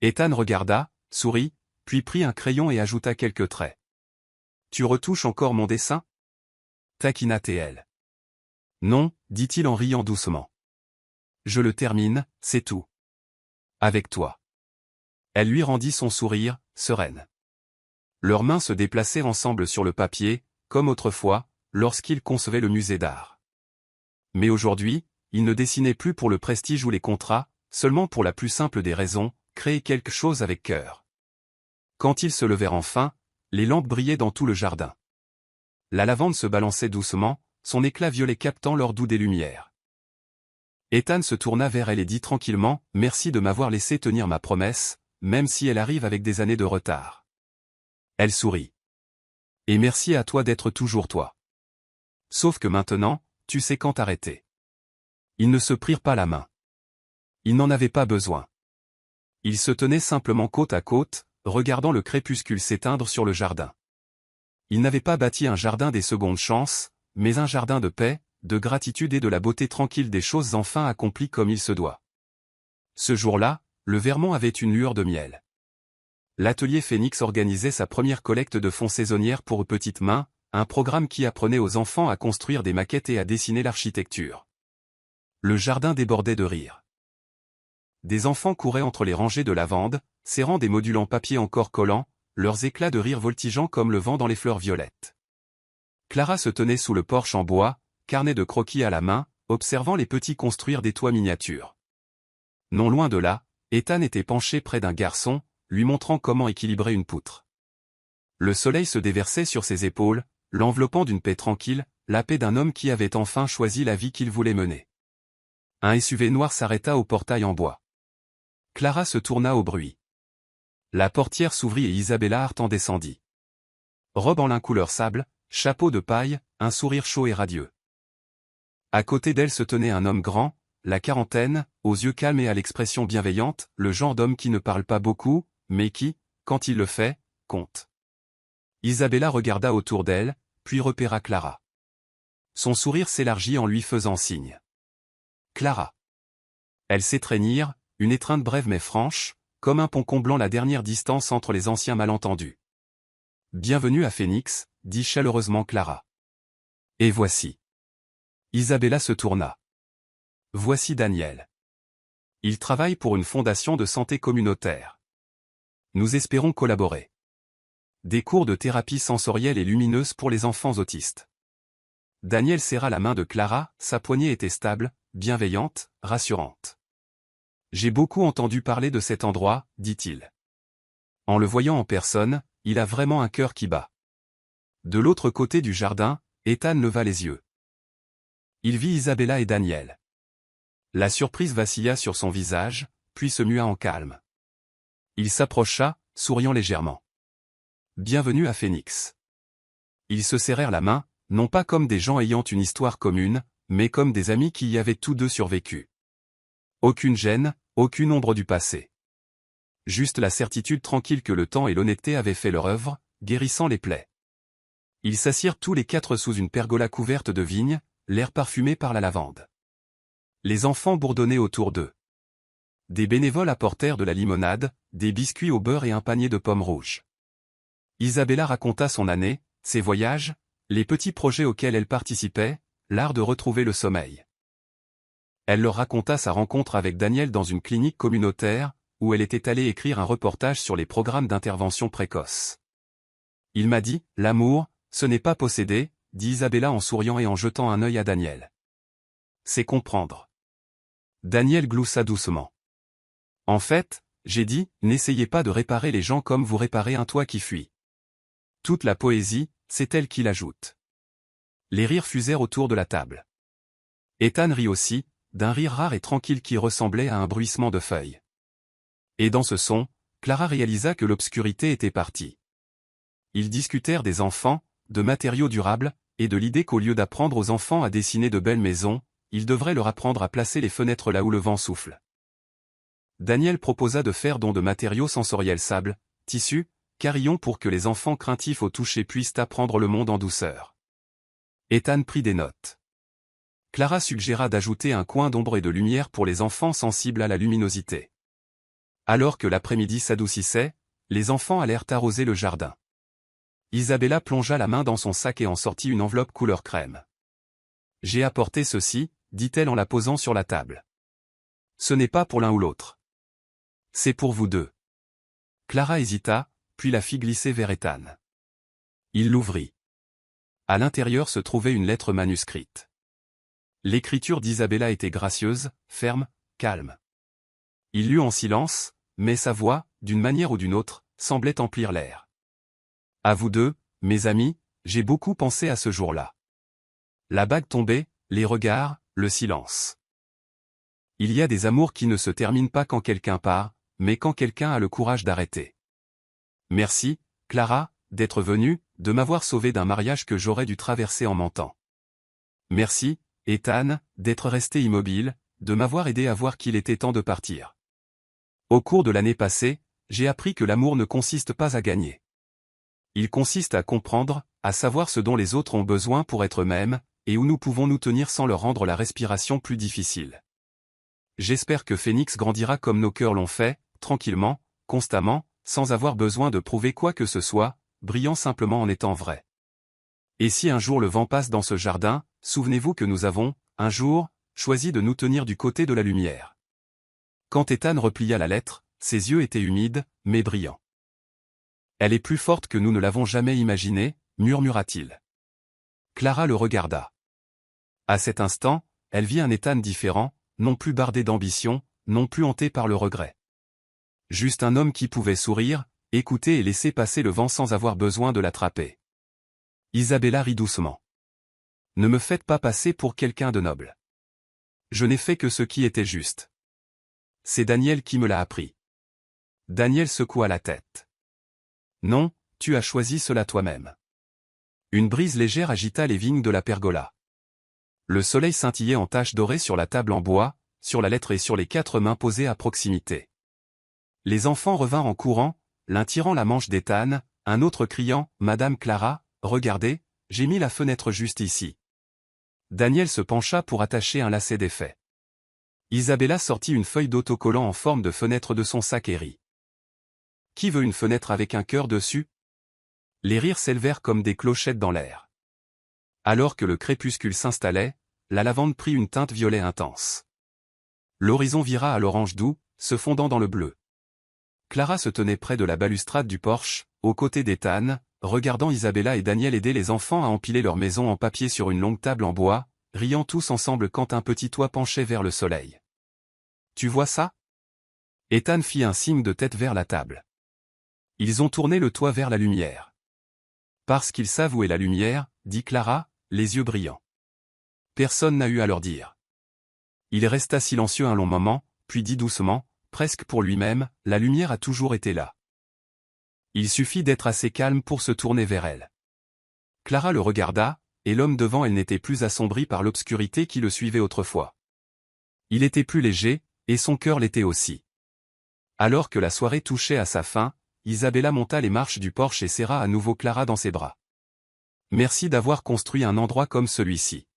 Ethan regarda, sourit, puis prit un crayon et ajouta quelques traits. « Tu retouches encore mon dessin » taquina-t-elle. « Non, dit-il en riant doucement. Je le termine, c'est tout. Avec toi. » Elle lui rendit son sourire, sereine. Leurs mains se déplacèrent ensemble sur le papier, comme autrefois, lorsqu'ils concevaient le musée d'art. Mais aujourd'hui, ils ne dessinaient plus pour le prestige ou les contrats, seulement pour la plus simple des raisons, créer quelque chose avec cœur. Quand ils se levèrent enfin, les lampes brillaient dans tout le jardin. La lavande se balançait doucement, son éclat violet captant l'or doux des lumières. Ethan se tourna vers elle et dit tranquillement, « Merci de m'avoir laissé tenir ma promesse, même si elle arrive avec des années de retard. » Elle sourit. « Et merci à toi d'être toujours toi. Sauf que maintenant, tu sais quand arrêter. » Ils ne se prirent pas la main. Ils n'en avaient pas besoin. Ils se tenaient simplement côte à côte, regardant le crépuscule s'éteindre sur le jardin. Ils n'avaient pas bâti un jardin des secondes chances, mais un jardin de paix, de gratitude et de la beauté tranquille des choses enfin accomplies comme il se doit. Ce jour-là, le Vermont avait une lueur de miel. L'atelier Phoenix organisait sa première collecte de fonds saisonnière pour petites mains, un programme qui apprenait aux enfants à construire des maquettes et à dessiner l'architecture. Le jardin débordait de rire. Des enfants couraient entre les rangées de lavande, serrant des modules en papier encore collants, leurs éclats de rire voltigeant comme le vent dans les fleurs violettes. Clara se tenait sous le porche en bois, carnet de croquis à la main, observant les petits construire des toits miniatures. Non loin de là, Ethan était penché près d'un garçon, lui montrant comment équilibrer une poutre. Le soleil se déversait sur ses épaules, l'enveloppant d'une paix tranquille, la paix d'un homme qui avait enfin choisi la vie qu'il voulait mener. Un SUV noir s'arrêta au portail en bois. Clara se tourna au bruit. La portière s'ouvrit et Isabella Hart en descendit. Robe en lin couleur sable, chapeau de paille, un sourire chaud et radieux. À côté d'elle se tenait un homme grand, la quarantaine, aux yeux calmes et à l'expression bienveillante, le genre d'homme qui ne parle pas beaucoup, mais qui, quand il le fait, compte. Isabella regarda autour d'elle, puis repéra Clara. Son sourire s'élargit en lui faisant signe. Clara. Elles s'étreignirent, une étreinte brève mais franche, comme un pont comblant la dernière distance entre les anciens malentendus. Bienvenue à Phoenix, dit chaleureusement Clara. Et voici. Isabella se tourna. Voici Daniel. Il travaille pour une fondation de santé communautaire. Nous espérons collaborer. Des cours de thérapie sensorielle et lumineuse pour les enfants autistes. Daniel serra la main de Clara, sa poignée était stable, bienveillante, rassurante. J'ai beaucoup entendu parler de cet endroit, dit-il. En le voyant en personne, il a vraiment un cœur qui bat. De l'autre côté du jardin, Ethan leva les yeux. Il vit Isabella et Daniel. La surprise vacilla sur son visage, puis se mua en calme. Il s'approcha, souriant légèrement. Bienvenue à Phoenix. Ils se serrèrent la main, non pas comme des gens ayant une histoire commune, mais comme des amis qui y avaient tous deux survécu. Aucune gêne, aucune ombre du passé. Juste la certitude tranquille que le temps et l'honnêteté avaient fait leur œuvre, guérissant les plaies. Ils s'assirent tous les quatre sous une pergola couverte de vignes, l'air parfumé par la lavande. Les enfants bourdonnaient autour d'eux. Des bénévoles apportèrent de la limonade, des biscuits au beurre et un panier de pommes rouges. Isabella raconta son année, ses voyages, les petits projets auxquels elle participait, l'art de retrouver le sommeil. Elle leur raconta sa rencontre avec Daniel dans une clinique communautaire, où elle était allée écrire un reportage sur les programmes d'intervention précoce. Il m'a dit, l'amour, ce n'est pas posséder, dit Isabella en souriant et en jetant un œil à Daniel. C'est comprendre. Daniel gloussa doucement. En fait, j'ai dit, n'essayez pas de réparer les gens comme vous réparez un toit qui fuit. Toute la poésie, c'est elle qui l'ajoute. Les rires fusèrent autour de la table. Ethan rit aussi, d'un rire rare et tranquille qui ressemblait à un bruissement de feuilles. Et dans ce son, Clara réalisa que l'obscurité était partie. Ils discutèrent des enfants, de matériaux durables, et de l'idée qu'au lieu d'apprendre aux enfants à dessiner de belles maisons, ils devraient leur apprendre à placer les fenêtres là où le vent souffle. Daniel proposa de faire don de matériaux sensoriels sable, tissu, carillon pour que les enfants craintifs au toucher puissent apprendre le monde en douceur. Ethan prit des notes. Clara suggéra d'ajouter un coin d'ombre et de lumière pour les enfants sensibles à la luminosité. Alors que l'après-midi s'adoucissait, les enfants allèrent arroser le jardin. Isabella plongea la main dans son sac et en sortit une enveloppe couleur crème. « J'ai apporté ceci », dit-elle en la posant sur la table. « Ce n'est pas pour l'un ou l'autre. C'est pour vous deux. » Clara hésita, puis la fit glisser vers Ethan. Il l'ouvrit. À l'intérieur se trouvait une lettre manuscrite. L'écriture d'Isabella était gracieuse, ferme, calme. Il lut en silence, mais sa voix, d'une manière ou d'une autre, semblait emplir l'air. À vous deux, mes amis, j'ai beaucoup pensé à ce jour-là. La bague tombée, les regards, le silence. Il y a des amours qui ne se terminent pas quand quelqu'un part, mais quand quelqu'un a le courage d'arrêter. Merci, Clara, d'être venue, de m'avoir sauvé d'un mariage que j'aurais dû traverser en mentant. Merci, Ethan, d'être resté immobile, de m'avoir aidé à voir qu'il était temps de partir. Au cours de l'année passée, j'ai appris que l'amour ne consiste pas à gagner. Il consiste à comprendre, à savoir ce dont les autres ont besoin pour être eux-mêmes, et où nous pouvons nous tenir sans leur rendre la respiration plus difficile. J'espère que Phoenix grandira comme nos cœurs l'ont fait, tranquillement, constamment, sans avoir besoin de prouver quoi que ce soit, brillant simplement en étant vrai. Et si un jour le vent passe dans ce jardin, souvenez-vous que nous avons, un jour, choisi de nous tenir du côté de la lumière. Quand Ethan replia la lettre, ses yeux étaient humides, mais brillants. Elle est plus forte que nous ne l'avons jamais imaginé, murmura-t-il. Clara le regarda. À cet instant, elle vit un Ethan différent, non plus bardé d'ambition, non plus hanté par le regret. Juste un homme qui pouvait sourire, écouter et laisser passer le vent sans avoir besoin de l'attraper. Isabella rit doucement. Ne me faites pas passer pour quelqu'un de noble. Je n'ai fait que ce qui était juste. C'est Daniel qui me l'a appris. Daniel secoua la tête. Non, tu as choisi cela toi-même. Une brise légère agita les vignes de la pergola. Le soleil scintillait en taches dorées sur la table en bois, sur la lettre et sur les 4 mains posées à proximité. Les enfants revinrent en courant, l'un tirant la manche d'Ethan, un autre criant « Madame Clara, regardez, j'ai mis la fenêtre juste ici ». Daniel se pencha pour attacher un lacet d'effet. Isabella sortit une feuille d'autocollant en forme de fenêtre de son sac et rit. « Qui veut une fenêtre avec un cœur dessus ?» Les rires s'élevèrent comme des clochettes dans l'air. Alors que le crépuscule s'installait, la lavande prit une teinte violet intense. L'horizon vira à l'orange doux, se fondant dans le bleu. Clara se tenait près de la balustrade du porche, aux côtés d'Ethan, regardant Isabella et Daniel aider les enfants à empiler leur maison en papier sur une longue table en bois, riant tous ensemble quand un petit toit penchait vers le soleil. « Tu vois ça ?» Ethan fit un signe de tête vers la table. Ils ont tourné le toit vers la lumière. « Parce qu'ils savent où est la lumière, » dit Clara, les yeux brillants. Personne n'a eu à leur dire. Il resta silencieux un long moment, puis dit doucement, presque pour lui-même, « La lumière a toujours été là. » Il suffit d'être assez calme pour se tourner vers elle. Clara le regarda, et l'homme devant elle n'était plus assombri par l'obscurité qui le suivait autrefois. Il était plus léger, et son cœur l'était aussi. Alors que la soirée touchait à sa fin, Isabella monta les marches du porche et serra à nouveau Clara dans ses bras. « Merci d'avoir construit un endroit comme celui-ci. »«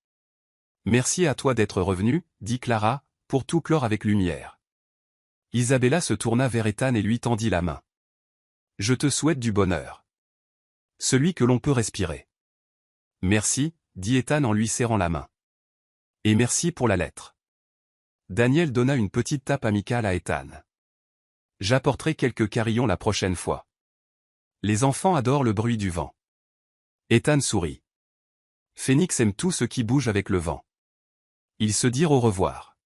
Merci à toi d'être revenu, » dit Clara, pour tout clore avec lumière. Isabella se tourna vers Ethan et lui tendit la main. « Je te souhaite du bonheur. Celui que l'on peut respirer. »« Merci, » dit Ethan en lui serrant la main. « Et merci pour la lettre. » Daniel donna une petite tape amicale à Ethan. « J'apporterai quelques carillons la prochaine fois. Les enfants adorent le bruit du vent. » Ethan sourit. Phénix aime tout ce qui bouge avec le vent. Ils se dirent au revoir.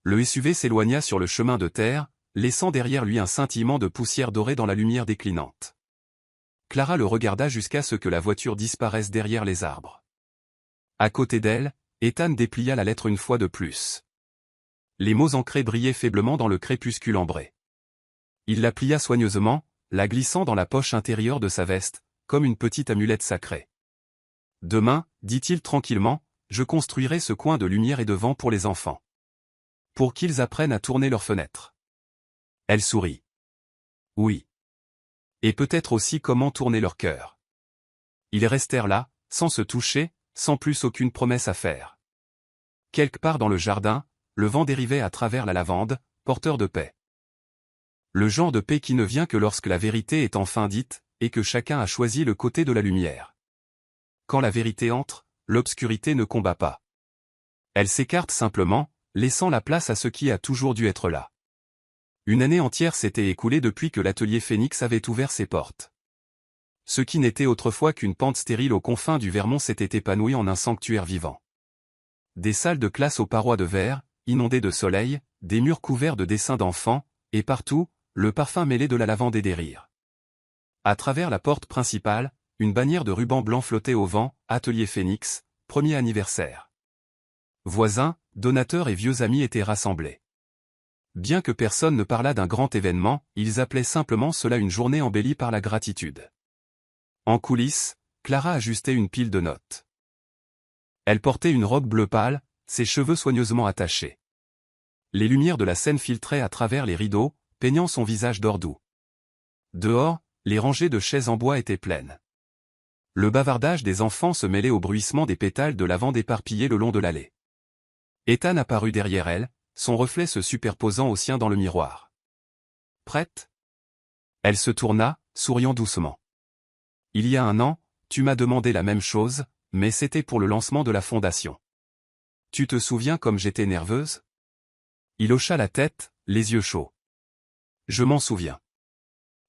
Le SUV s'éloigna sur le chemin de terre, laissant derrière lui un scintillement de poussière dorée dans la lumière déclinante. Clara le regarda jusqu'à ce que la voiture disparaisse derrière les arbres. À côté d'elle, Ethan déplia la lettre une fois de plus. Les mots ancrés brillaient faiblement dans le crépuscule ambré. Il la plia soigneusement, la glissant dans la poche intérieure de sa veste, comme une petite amulette sacrée. « Demain, dit-il tranquillement, je construirai ce coin de lumière et de vent pour les enfants. Pour qu'ils apprennent à tourner leurs fenêtres. » Elle sourit. « Oui. Et peut-être aussi comment tourner leur cœur. » Ils restèrent là, sans se toucher, sans plus aucune promesse à faire. Quelque part dans le jardin, le vent dérivait à travers la lavande, porteur de paix. Le genre de paix qui ne vient que lorsque la vérité est enfin dite, et que chacun a choisi le côté de la lumière. Quand la vérité entre, l'obscurité ne combat pas. Elle s'écarte simplement, laissant la place à ce qui a toujours dû être là. Une année entière s'était écoulée depuis que l'atelier Phénix avait ouvert ses portes. Ce qui n'était autrefois qu'une pente stérile aux confins du Vermont s'était épanoui en un sanctuaire vivant. Des salles de classe aux parois de verre, inondées de soleil, des murs couverts de dessins d'enfants, et partout, le parfum mêlé de la lavande et des rires. À travers la porte principale, une bannière de ruban blanc flottait au vent, Atelier Phénix, 1er anniversaire. Voisins, donateurs et vieux amis étaient rassemblés. Bien que personne ne parlât d'un grand événement, ils appelaient simplement cela une journée embellie par la gratitude. En coulisses, Clara ajustait une pile de notes. Elle portait une robe bleu pâle, ses cheveux soigneusement attachés. Les lumières de la scène filtraient à travers les rideaux, peignant son visage d'or doux. Dehors, les rangées de chaises en bois étaient pleines. Le bavardage des enfants se mêlait au bruissement des pétales de lavande éparpillés le long de l'allée. Ethan apparut derrière elle, son reflet se superposant au sien dans le miroir. « Prête ?» Elle se tourna, souriant doucement. « Il y a un an, tu m'as demandé la même chose, mais c'était pour le lancement de la fondation. Tu te souviens comme j'étais nerveuse ?» Il hocha la tête, les yeux chauds. « Je m'en souviens.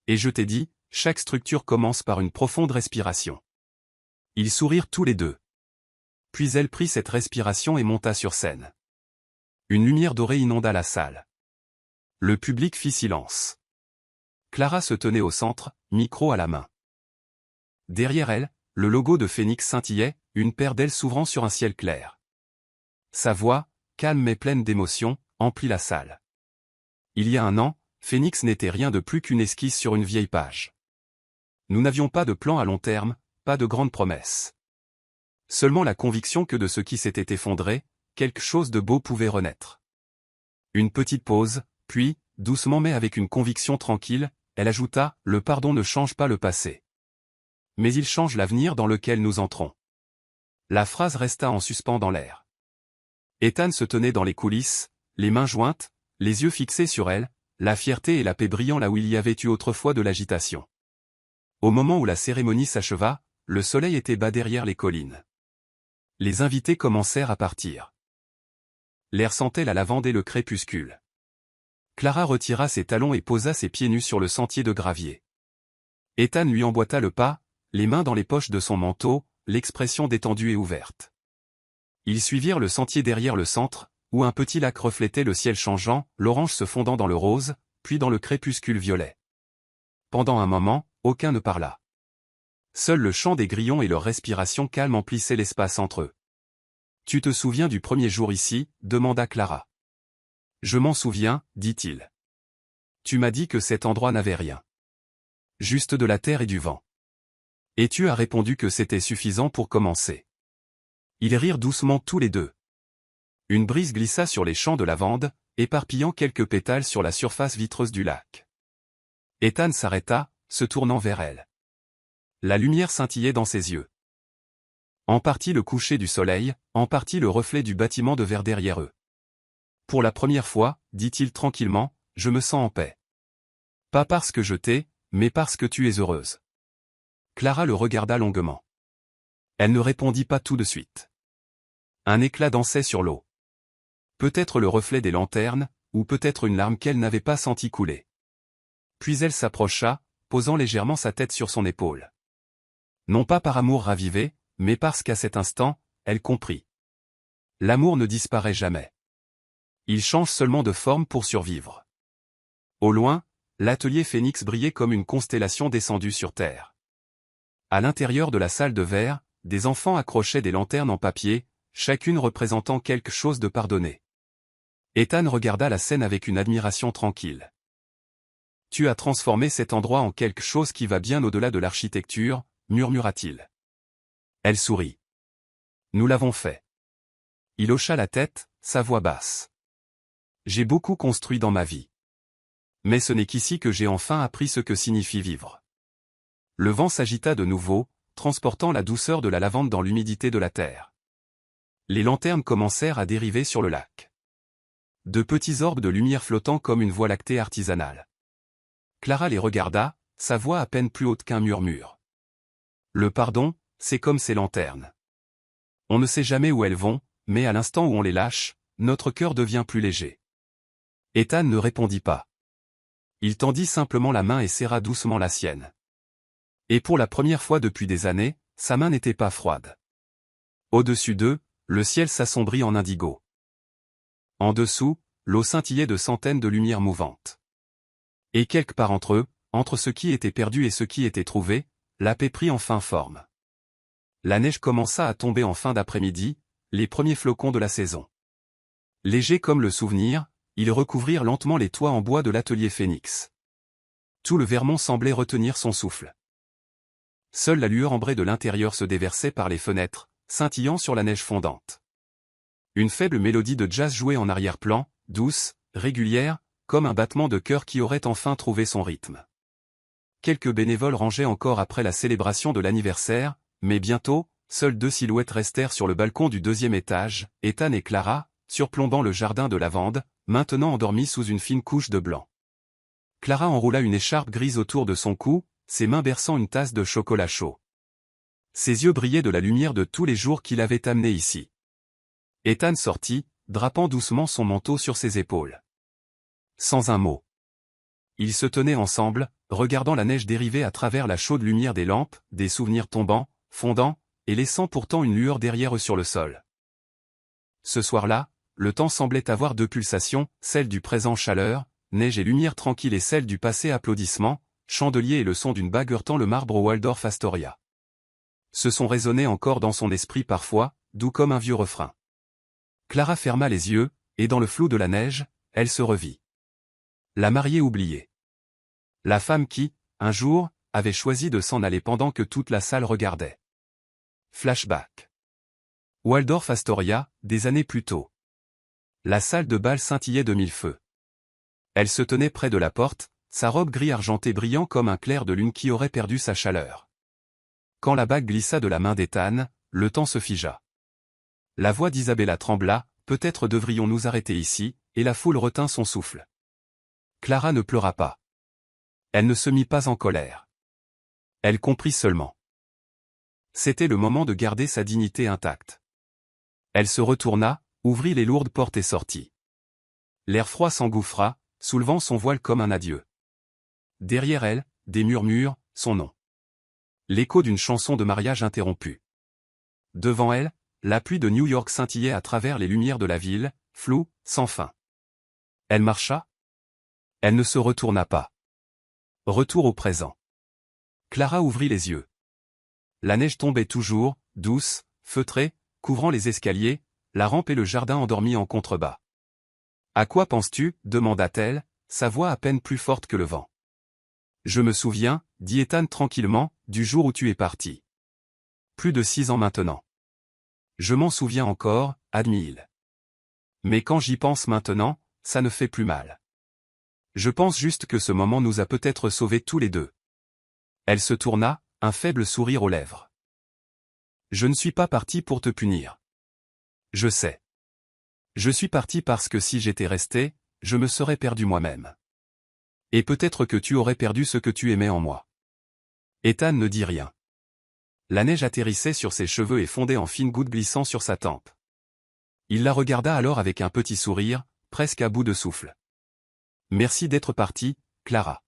Et je t'ai dit, chaque structure commence par une profonde respiration. » Ils sourirent tous les deux. Puis elle prit cette respiration et monta sur scène. Une lumière dorée inonda la salle. Le public fit silence. Clara se tenait au centre, micro à la main. Derrière elle, le logo de Phénix scintillait, une paire d'ailes s'ouvrant sur un ciel clair. Sa voix, calme mais pleine d'émotion, emplit la salle. Il y a un an, Phénix n'était rien de plus qu'une esquisse sur une vieille page. Nous n'avions pas de plan à long terme, pas de grandes promesses. Seulement la conviction que de ce qui s'était effondré, quelque chose de beau pouvait renaître. Une petite pause, puis, doucement mais avec une conviction tranquille, elle ajouta, le pardon ne change pas le passé. Mais il change l'avenir dans lequel nous entrons. La phrase resta en suspens dans l'air. Ethan se tenait dans les coulisses, les mains jointes, les yeux fixés sur elle, la fierté et la paix brillant là où il y avait eu autrefois de l'agitation. Au moment où la cérémonie s'acheva, le soleil était bas derrière les collines. Les invités commencèrent à partir. L'air sentait la lavande et le crépuscule. Clara retira ses talons et posa ses pieds nus sur le sentier de gravier. Ethan lui emboîta le pas, les mains dans les poches de son manteau, l'expression détendue et ouverte. Ils suivirent le sentier derrière le centre, où un petit lac reflétait le ciel changeant, l'orange se fondant dans le rose, puis dans le crépuscule violet. Pendant un moment, aucun ne parla. Seul le chant des grillons et leur respiration calme emplissaient l'espace entre eux. « Tu te souviens du premier jour ici » demanda Clara. « Je m'en souviens, dit-il. Tu m'as dit que cet endroit n'avait rien. Juste de la terre et du vent. Et tu as répondu que c'était suffisant pour commencer. » Ils rirent doucement tous les deux. Une brise glissa sur les champs de lavande, éparpillant quelques pétales sur la surface vitreuse du lac. Ethan s'arrêta, se tournant vers elle. La lumière scintillait dans ses yeux. En partie le coucher du soleil, en partie le reflet du bâtiment de verre derrière eux. Pour la première fois, dit-il tranquillement, je me sens en paix. Pas parce que je t'ai, mais parce que tu es heureuse. Clara le regarda longuement. Elle ne répondit pas tout de suite. Un éclat dansait sur l'eau. Peut-être le reflet des lanternes, ou peut-être une larme qu'elle n'avait pas senti couler. Puis elle s'approcha, posant légèrement sa tête sur son épaule. Non pas par amour ravivé, mais parce qu'à cet instant, elle comprit. L'amour ne disparaît jamais. Il change seulement de forme pour survivre. Au loin, l'atelier Phénix brillait comme une constellation descendue sur terre. À l'intérieur de la salle de verre, des enfants accrochaient des lanternes en papier, chacune représentant quelque chose de pardonné. Ethan regarda la scène avec une admiration tranquille. « Tu as transformé cet endroit en quelque chose qui va bien au-delà de l'architecture » murmura-t-il. Elle sourit. « Nous l'avons fait. » Il hocha la tête, sa voix basse. « J'ai beaucoup construit dans ma vie. Mais ce n'est qu'ici que j'ai enfin appris ce que signifie vivre. » Le vent s'agita de nouveau, transportant la douceur de la lavande dans l'humidité de la terre. Les lanternes commencèrent à dériver sur le lac. De petits orbes de lumière flottant comme une voie lactée artisanale. Clara les regarda, sa voix à peine plus haute qu'un murmure. Le pardon, c'est comme ces lanternes. On ne sait jamais où elles vont, mais à l'instant où on les lâche, notre cœur devient plus léger. Ethan ne répondit pas. Il tendit simplement la main et serra doucement la sienne. Et pour la première fois depuis des années, sa main n'était pas froide. Au-dessus d'eux, le ciel s'assombrit en indigo. En dessous, l'eau scintillait de centaines de lumières mouvantes. Et quelque part entre eux, entre ce qui était perdu et ce qui était trouvé, la paix prit enfin forme. La neige commença à tomber en fin d'après-midi, les premiers flocons de la saison. Légers comme le souvenir, ils recouvrirent lentement les toits en bois de l'atelier Phénix. Tout le Vermont semblait retenir son souffle. Seule la lueur ambrée de l'intérieur se déversait par les fenêtres, scintillant sur la neige fondante. Une faible mélodie de jazz jouait en arrière-plan, douce, régulière, comme un battement de cœur qui aurait enfin trouvé son rythme. Quelques bénévoles rangeaient encore après la célébration de l'anniversaire, mais bientôt, seules deux silhouettes restèrent sur le balcon du deuxième étage, Ethan et Clara, surplombant le jardin de lavande, maintenant endormis sous une fine couche de blanc. Clara enroula une écharpe grise autour de son cou, ses mains berçant une tasse de chocolat chaud. Ses yeux brillaient de la lumière de tous les jours qui l'avaient amené ici. Ethan sortit, drapant doucement son manteau sur ses épaules. Sans un mot. Ils se tenaient ensemble, regardant la neige dériver à travers la chaude lumière des lampes, des souvenirs tombant, fondant, et laissant pourtant une lueur derrière eux sur le sol. Ce soir-là, le temps semblait avoir deux pulsations, celle du présent chaleur, neige et lumière tranquille et celle du passé applaudissement, chandelier et le son d'une bague heurtant le marbre au Waldorf Astoria. Ce son résonnait encore dans son esprit parfois, doux comme un vieux refrain. Clara ferma les yeux, et dans le flou de la neige, elle se revit. La mariée oubliée. La femme qui, un jour, avait choisi de s'en aller pendant que toute la salle regardait. Flashback. Waldorf Astoria, des années plus tôt. La salle de bal scintillait de mille feux. Elle se tenait près de la porte, sa robe gris argenté brillant comme un clair de lune qui aurait perdu sa chaleur. Quand la bague glissa de la main d'Ethan, le temps se figea. La voix d'Isabella trembla, peut-être devrions-nous arrêter ici, et la foule retint son souffle. Clara ne pleura pas. Elle ne se mit pas en colère. Elle comprit seulement. C'était le moment de garder sa dignité intacte. Elle se retourna, ouvrit les lourdes portes et sortit. L'air froid s'engouffra, soulevant son voile comme un adieu. Derrière elle, des murmures, son nom. L'écho d'une chanson de mariage interrompue. Devant elle, la pluie de New York scintillait à travers les lumières de la ville, floue, sans fin. Elle marcha. Elle ne se retourna pas. Retour au présent. Clara ouvrit les yeux. La neige tombait toujours, douce, feutrée, couvrant les escaliers, la rampe et le jardin endormis en contrebas. « À quoi penses-tu » demanda-t-elle, sa voix à peine plus forte que le vent. « Je me souviens, » dit Ethan tranquillement, « du jour où tu es parti. Plus de 6 ans maintenant. Je m'en souviens encore, admit-il. Mais quand j'y pense maintenant, ça ne fait plus mal. Je pense juste que ce moment nous a peut-être sauvés tous les deux. » Elle se tourna, un faible sourire aux lèvres. « Je ne suis pas parti pour te punir. Je sais. Je suis parti parce que si j'étais resté, je me serais perdu moi-même. Et peut-être que tu aurais perdu ce que tu aimais en moi. » Ethan ne dit rien. La neige atterrissait sur ses cheveux et fondait en fines gouttes glissant sur sa tempe. Il la regarda alors avec un petit sourire, presque à bout de souffle. « Merci d'être partie, Clara. »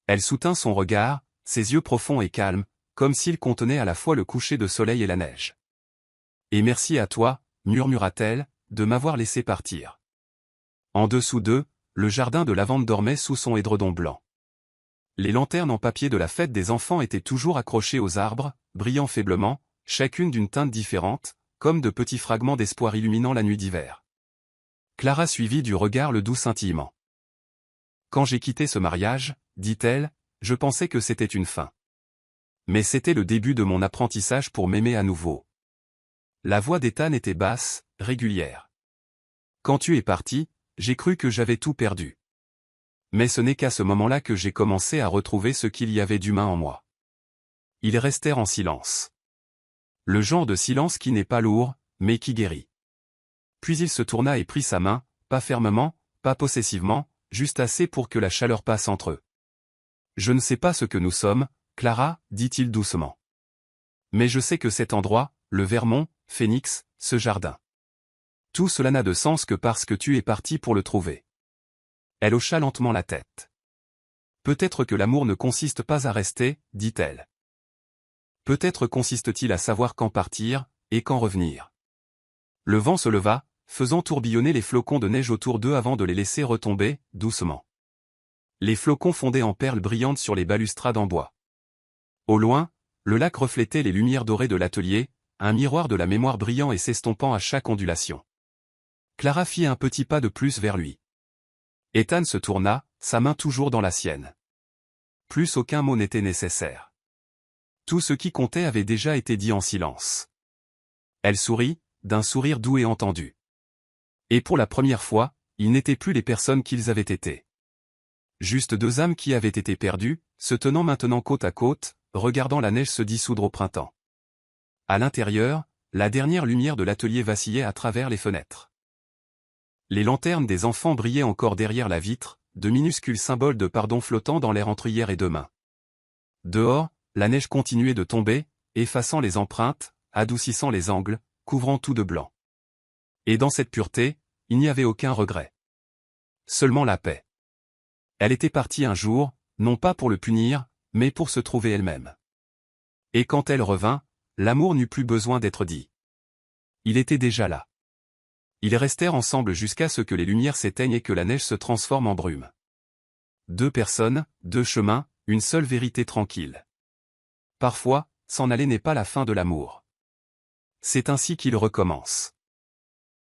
Elle soutint son regard, ses yeux profonds et calmes, comme s'ils contenaient à la fois le coucher de soleil et la neige. « Et merci à toi, » murmura-t-elle, de m'avoir laissé partir. En dessous d'eux, le jardin de lavande dormait sous son édredon blanc. Les lanternes en papier de la fête des enfants étaient toujours accrochées aux arbres, brillant faiblement, chacune d'une teinte différente, comme de petits fragments d'espoir illuminant la nuit d'hiver. Clara suivit du regard le doux scintillement. « Quand j'ai quitté ce mariage, » dit-elle, « je pensais que c'était une fin. Mais c'était le début de mon apprentissage pour m'aimer à nouveau. » La voix d'Ethan était basse, régulière. « Quand tu es parti, j'ai cru que j'avais tout perdu. Mais ce n'est qu'à ce moment-là que j'ai commencé à retrouver ce qu'il y avait d'humain en moi. » Ils restèrent en silence. Le genre de silence qui n'est pas lourd, mais qui guérit. Puis il se tourna et prit sa main, pas fermement, pas possessivement, juste assez pour que la chaleur passe entre eux. « Je ne sais pas ce que nous sommes, Clara, dit-il doucement. Mais je sais que cet endroit, le Vermont, Phoenix, ce jardin. Tout cela n'a de sens que parce que tu es parti pour le trouver. » Elle hocha lentement la tête. « Peut-être que l'amour ne consiste pas à rester, dit-elle. Peut-être consiste-t-il à savoir quand partir, et quand revenir. » Le vent se leva, faisant tourbillonner les flocons de neige autour d'eux avant de les laisser retomber, doucement. Les flocons fondaient en perles brillantes sur les balustrades en bois. Au loin, le lac reflétait les lumières dorées de l'atelier, un miroir de la mémoire brillant et s'estompant à chaque ondulation. Clara fit un petit pas de plus vers lui. Ethan se tourna, sa main toujours dans la sienne. Plus aucun mot n'était nécessaire. Tout ce qui comptait avait déjà été dit en silence. Elle sourit, d'un sourire doux et entendu. Et pour la première fois, ils n'étaient plus les personnes qu'ils avaient été. Juste deux âmes qui avaient été perdues, se tenant maintenant côte à côte, regardant la neige se dissoudre au printemps. À l'intérieur, la dernière lumière de l'atelier vacillait à travers les fenêtres. Les lanternes des enfants brillaient encore derrière la vitre, de minuscules symboles de pardon flottant dans l'air entre hier et demain. Dehors, la neige continuait de tomber, effaçant les empreintes, adoucissant les angles, couvrant tout de blanc. Et dans cette pureté, il n'y avait aucun regret. Seulement la paix. Elle était partie un jour, non pas pour le punir, mais pour se trouver elle-même. Et quand elle revint, l'amour n'eut plus besoin d'être dit. Il était déjà là. Ils restèrent ensemble jusqu'à ce que les lumières s'éteignent et que la neige se transforme en brume. Deux personnes, deux chemins, une seule vérité tranquille. Parfois, s'en aller n'est pas la fin de l'amour. C'est ainsi qu'il recommence.